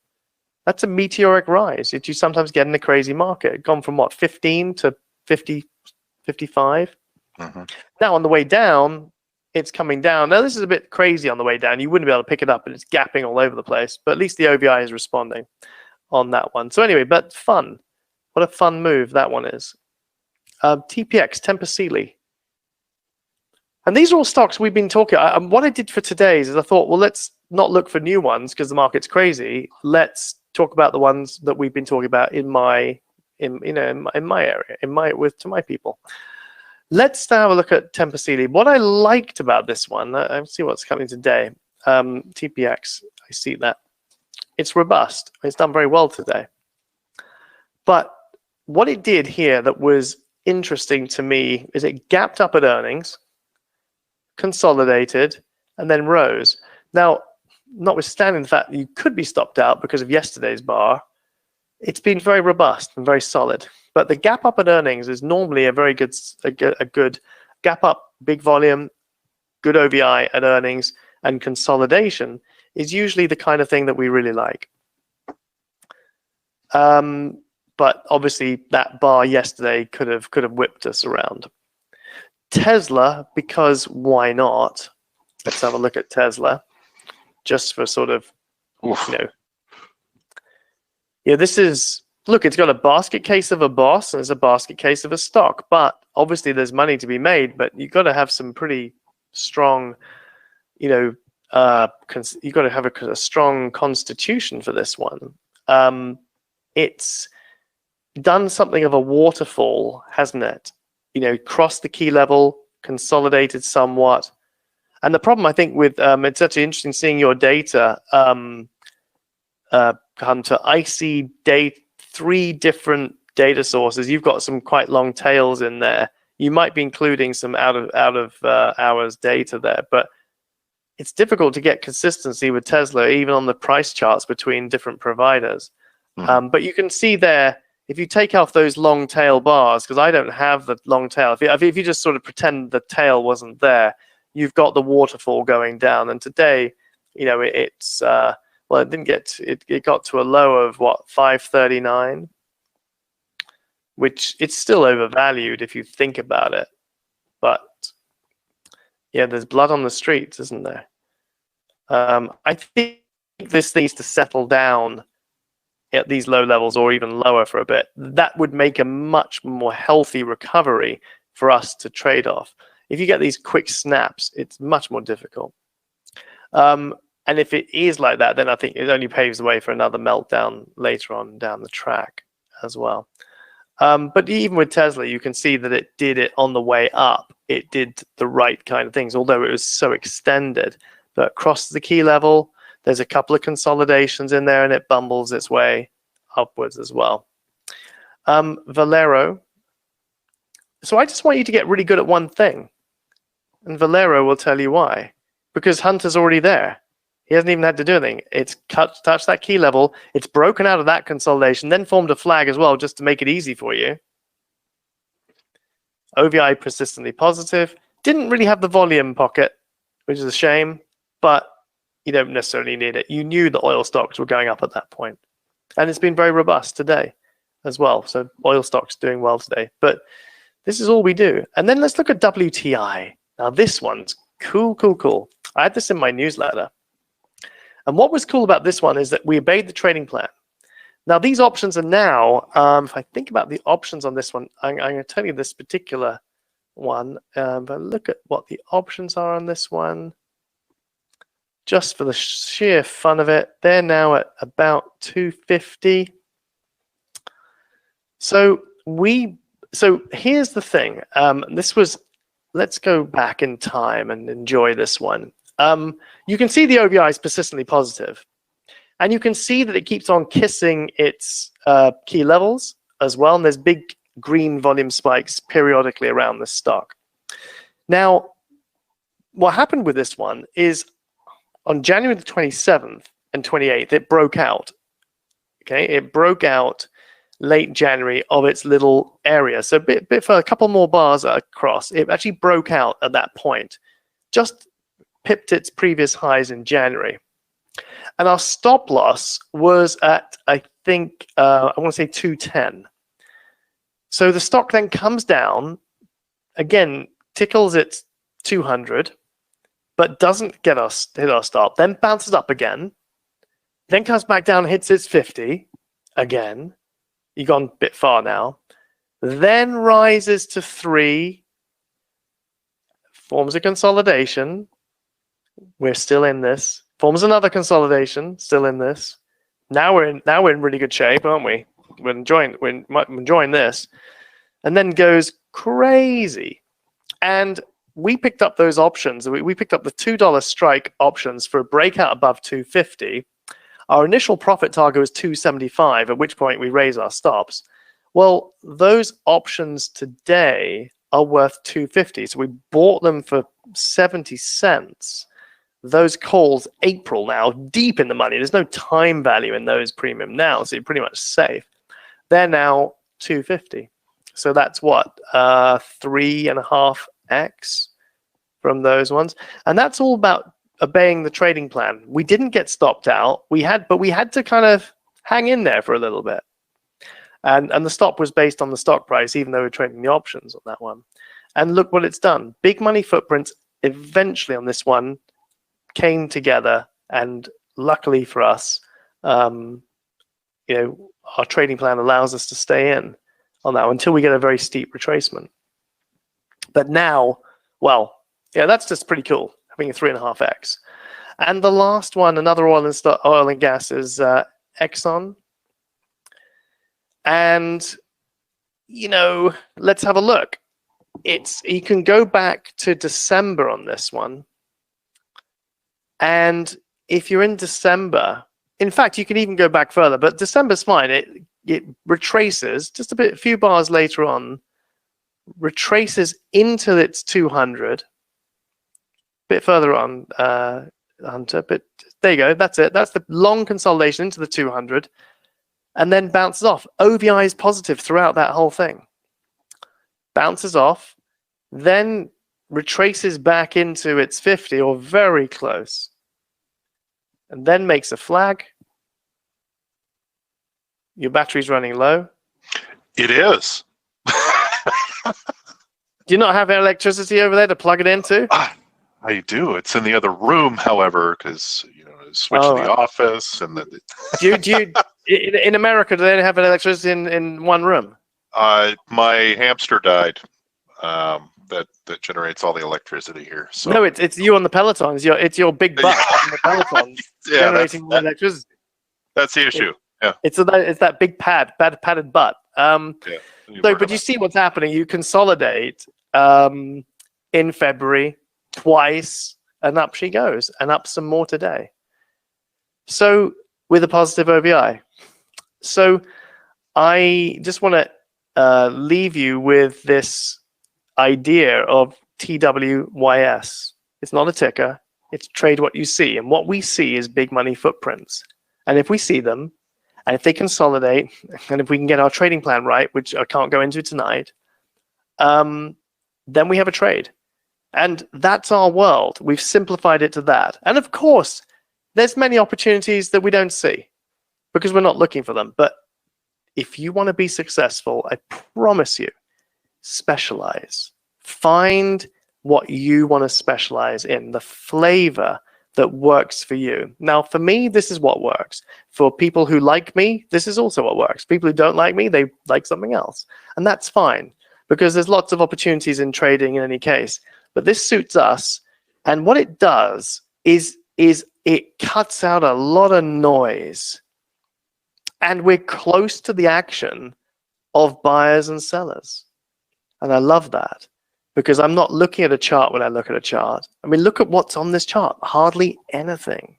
[SPEAKER 2] that's a meteoric rise that you sometimes get in a crazy market. Gone from what, 15 to 50, 55. Mm-hmm. Now on the way down, it's coming down. Now this is a bit crazy on the way down. You wouldn't be able to pick it up, and it's gapping all over the place. But at least the OVI is responding on that one. So anyway, but fun. What a fun move that one is. TPX, Tempur Sealy. And these are all stocks we've been talking. What I did for today's is I thought, well, let's not look for new ones because the market's crazy. Let's talk about the ones that we've been talking about in my area, to my people. Let's have a look at Tempur Sealy. What I liked about this one, I see what's coming today. TPX, I see that. It's robust. It's done very well today. But what it did here that was interesting to me is it gapped up at earnings, consolidated, and then rose. Now, notwithstanding the fact that you could be stopped out because of yesterday's bar, it's been very robust and very solid. But the gap up at earnings is normally a very good, a good gap up, big volume, good OVI at earnings, and consolidation is usually the kind of thing that we really like. But obviously that bar yesterday could have whipped us around. Tesla, because why not? Let's have a look at Tesla, just for sort of, this is, look, it's got a basket case of a boss and it's a basket case of a stock, but obviously there's money to be made, but you've got to have some pretty strong, you've got to have a strong constitution for this one. It's done something of a waterfall, hasn't it? Crossed the key level, consolidated somewhat. And the problem, I think, with it's actually interesting seeing your data, Hunter. I see 3 different data sources. You've got some quite long tails in there. You might be including some out of hours data there, but it's difficult to get consistency with Tesla, even on the price charts between different providers. But you can see there, if you take off those long tail bars, because I don't have the long tail, if you just sort of pretend the tail wasn't there, you've got the waterfall going down. And today, it's well, it didn't get it got to a low of what, 539, which it's still overvalued if you think about it. But yeah, there's blood on the streets, isn't there? I think this needs to settle down at these low levels or even lower for a bit. That would make a much more healthy recovery for us to trade off. If you get these quick snaps, it's much more difficult. And if it is like that, then I think it only paves the way for another meltdown later on down the track as well. But even with Tesla, you can see that it did it on the way up. It did the right kind of things, although it was so extended. But across the key level, there's a couple of consolidations in there, and it bumbles its way upwards as well. Valero. So I just want you to get really good at one thing. And Valero will tell you why. Because Hunter's already there. He hasn't even had to do anything. It's touched that key level. It's broken out of that consolidation, then formed a flag as well, just to make it easy for you. OVI persistently positive. Didn't really have the volume pocket, which is a shame, but you don't necessarily need it. You knew the oil stocks were going up at that point. And it's been very robust today as well. So oil stocks doing well today. But this is all we do. And then let's look at WTI. Now this one's cool, cool, cool. I had this in my newsletter. And what was cool about this one is that we obeyed the trading plan. Now these options are now, if I think about the options on this one, I'm going to tell you this particular one, but look at what the options are on this one. Just for the sheer fun of it, they're now at about 250. So here's the thing. Let's go back in time and enjoy this one. You can see the OVI is persistently positive, and you can see that it keeps on kissing its key levels as well. And there's big green volume spikes periodically around this stock. Now, what happened with this one is on January the 27th and 28th, it broke out. Okay, it broke out late January of its little area. So a bit for a couple more bars across, it actually broke out at that point. Just pipped its previous highs in January. And our stop loss was at, I think, I want to say 210. So the stock then comes down, again, tickles its 200, but doesn't hit our stop, then bounces up again, then comes back down, hits its 50 again. You've gone a bit far now. Then rises to 3, forms a consolidation. We're still in this. Forms another consolidation, still in this. Now we're in really good shape, aren't we? We're enjoying this. And then goes crazy. And we picked up those options. We picked up the $2 strike options for a breakout above 250. Our initial profit target was 275, at which point we raise our stops. Well, those options today are worth 250. So we bought them for 70 cents. Those calls, April now, deep in the money. There's no time value in those premium now, so you're pretty much safe. they're now 250. So that's what, 3.5x from those ones. And that's all about obeying the trading plan. We didn't get stopped out. But we had to kind of hang in there for a little bit. And the stop was based on the stock price, even though we're trading the options on that one. And look what it's done. Big money footprints eventually on this one came together, and luckily for us, our trading plan allows us to stay in on that until we get a very steep retracement. But now, well, yeah, that's just pretty cool, having a 3.5x. And the last one, another oil and gas, is Exxon. And let's have a look. You can go back to December on this one, and if you're in December, in fact, you can even go back further, but December's fine. It retraces just a few bars later on, retraces into its 200, a bit further on, Hunter, but there you go. That's it. That's the long consolidation into the 200, and then bounces off. OVI is positive throughout that whole thing. Bounces off, then retraces back into its 50 or very close, and then makes a flag. Your battery's running low.
[SPEAKER 1] It is.
[SPEAKER 2] Do you not have electricity over there to plug it into?
[SPEAKER 1] I do. It's in the other room, however, because switch to the office, and then.
[SPEAKER 2] do you in America? Do they have electricity in one room?
[SPEAKER 1] My hamster died. That generates all the electricity here. So.
[SPEAKER 2] No, it's you on the Peloton. It's your big butt on the Peloton generating the electricity.
[SPEAKER 1] That's the issue. Yeah.
[SPEAKER 2] It's that big padded butt. But you see what's happening. You consolidate in February twice, and up she goes, and up some more today. So with a positive OVI. So I just want to leave you with this idea of TWYS. It's not a ticker. It's trade what you see. And what we see is big money footprints. And if we see them, and if they consolidate, and if we can get our trading plan right, which I can't go into tonight, then we have a trade. And that's our world. We've simplified it to that. And of course, there's many opportunities that we don't see because we're not looking for them. But if you want to be successful, I promise you, specialize. Find what you want to specialize in, the flavor that works for you. Now, for me, this is what works. For people who like me, this is also what works. People who don't like me, they like something else. And that's fine because there's lots of opportunities in trading in any case. But this suits us. And what it does is it cuts out a lot of noise. And we're close to the action of buyers and sellers. And I love that because I'm not looking at a chart when I look at a chart. I mean, look at what's on this chart. Hardly anything.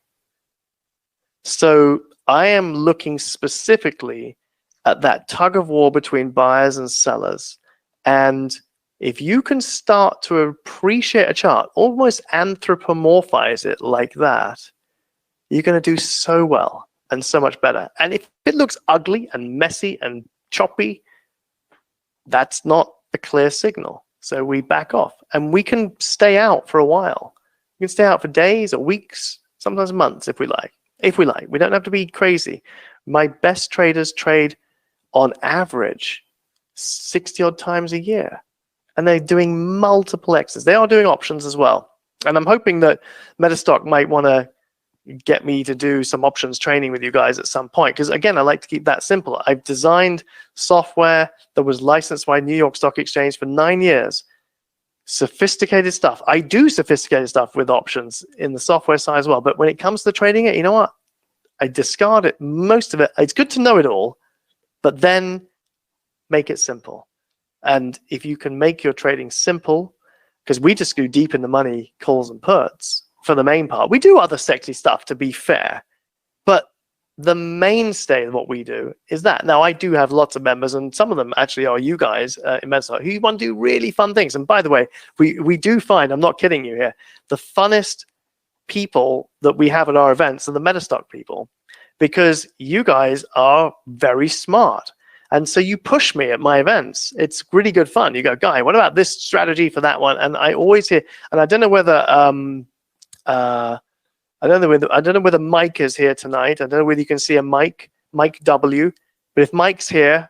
[SPEAKER 2] So I am looking specifically at that tug of war between buyers and sellers. And if you can start to appreciate a chart, almost anthropomorphize it like that, you're going to do so well and so much better. And if it looks ugly and messy and choppy, that's not a clear signal. So we back off and we can stay out for a while. We can stay out for days or weeks, sometimes months if we like. We don't have to be crazy. My best traders trade on average 60 odd times a year. And they're doing multiple X's. They are doing options as well. And I'm hoping that Metastock might want to get me to do some options training with you guys at some point. Because again, I like to keep that simple. I've designed software that was licensed by New York Stock Exchange for 9 years. Sophisticated stuff. I do sophisticated stuff with options in the software side as well. But when it comes to trading it, you know what? I discard it, most of it. It's good to know it all, but then make it simple. And if you can make your trading simple, because we just go deep in the money calls and puts for the main part. We do other sexy stuff, to be fair, but the mainstay of what we do is that. Now, I do have lots of members, and some of them actually are you guys in Metastock who want to do really fun things. And by the way, we do find, I'm not kidding you here, the funnest people that we have at our events are the Metastock people, because you guys are very smart. And so you push me at my events. It's really good fun. You go, Guy, what about this strategy for that one? And I always hear, and I don't know whether I don't know whether Mike is here tonight. I don't know whether you can see a Mike W. But if Mike's here,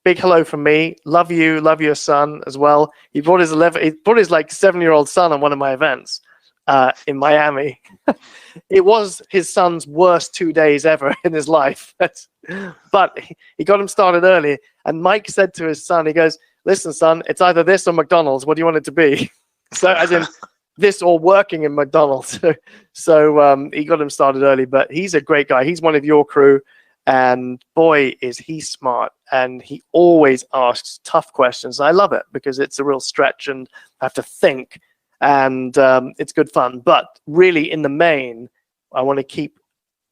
[SPEAKER 2] big hello from me. Love you, love your son as well. He brought his like 7-year-old son on one of my events in Miami. It was his son's worst 2 days ever in his life. But he got him started early. And Mike said to his son, he goes, listen, son, it's either this or McDonald's. What do you want it to be? So as in this or working in McDonald's. So he got him started early, but he's a great guy. He's one of your crew. And boy, is he smart. And he always asks tough questions. I love it because it's a real stretch and I have to think. And it's good fun. But really, in the main, I want to keep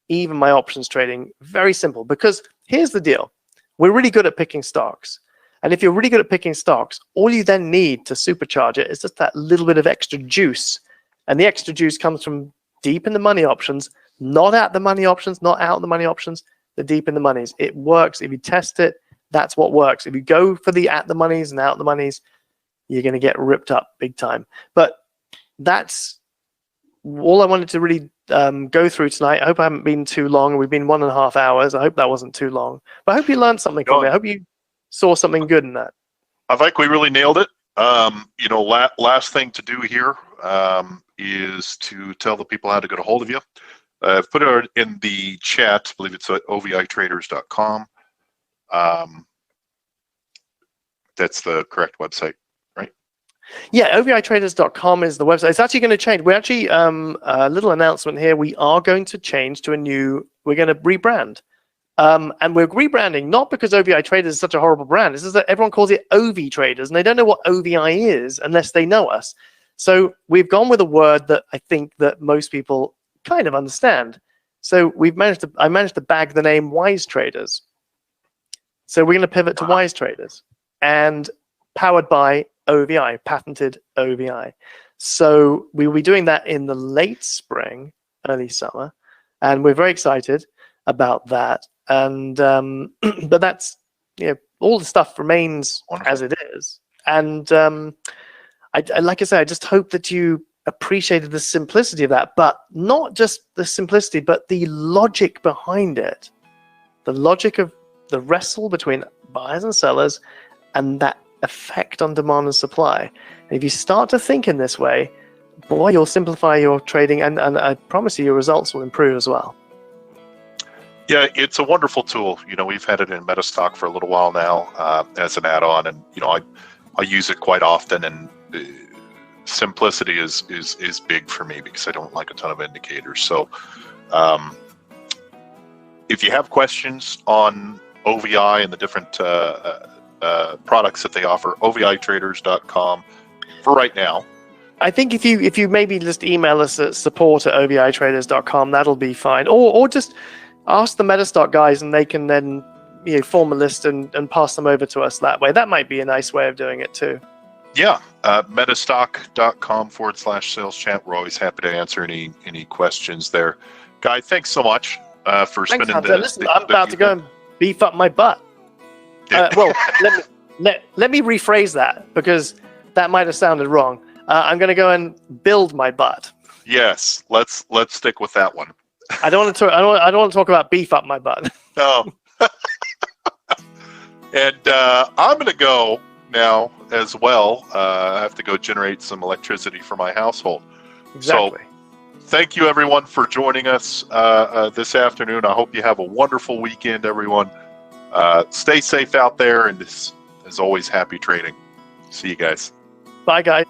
[SPEAKER 2] even my options trading very simple, because here's the deal. We're really good at picking stocks. And if you're really good at picking stocks, all you then need to supercharge it is just that little bit of extra juice. And the extra juice comes from deep in the money options, not at the money options, not out the money options, the deep in the monies. It works. If you test it, that's what works. If you go for the at the monies and out the monies, you're going to get ripped up big time. But that's all I wanted to really go through tonight. I hope I haven't been too long. We've been 1.5 hours. I hope that wasn't too long. But I hope you learned something from it. I hope you saw something good in that.
[SPEAKER 1] I think we really nailed it. Last thing to do here is to tell the people how to get a hold of you. I've put it in the chat. I believe it's at ovitraders.com. That's the correct website, right?
[SPEAKER 2] Yeah, ovitraders.com is the website. It's actually going to change. We're actually, a little announcement here. We are going to change to we're going to rebrand. And we're rebranding not because OVI Traders is such a horrible brand. It's just that everyone calls it OV Traders, and they don't know what OVI is unless they know us. So we've gone with a word that I think that most people kind of understand. So I managed to bag the name Wise Traders. So we're going to pivot to Wise Traders, and powered by OVI, patented OVI. So we will be doing that in the late spring, early summer, and we're very excited about that. And but that's, all the stuff remains as it is. And I like I say, I just hope that you appreciated the simplicity of that, but not just the simplicity, but the logic behind it. The logic of the wrestle between buyers and sellers and that effect on demand and supply. And if you start to think in this way, boy, you'll simplify your trading, and I promise you your results will improve as well.
[SPEAKER 1] Yeah, it's a wonderful tool. We've had it in Metastock for a little while now as an add-on, and I use it quite often. And simplicity is big for me because I don't like a ton of indicators. So, if you have questions on OVI and the different products that they offer, ovitraders.com for right now.
[SPEAKER 2] I think if you maybe just email us at support@ovitraders.com, that'll be fine. Or just ask the Metastock guys, and they can then form a list and pass them over to us that way. That might be a nice way of doing it too.
[SPEAKER 1] Yeah, metastock.com/sales chat. We're always happy to answer any questions there. Guy, thanks so much for spending
[SPEAKER 2] the. Listen, I'm about to go and beef up my butt. Well, let me rephrase that, because that might have sounded wrong. I'm going to go and build my butt.
[SPEAKER 1] Yes, let's stick with that one.
[SPEAKER 2] I don't want to talk about beef up my butt.
[SPEAKER 1] No. And I'm going to go now as well. I have to go generate some electricity for my household.
[SPEAKER 2] Exactly.
[SPEAKER 1] So, thank you everyone for joining us this afternoon. I hope you have a wonderful weekend, everyone. Stay safe out there, and as always, happy trading. See you guys.
[SPEAKER 2] Bye, guys.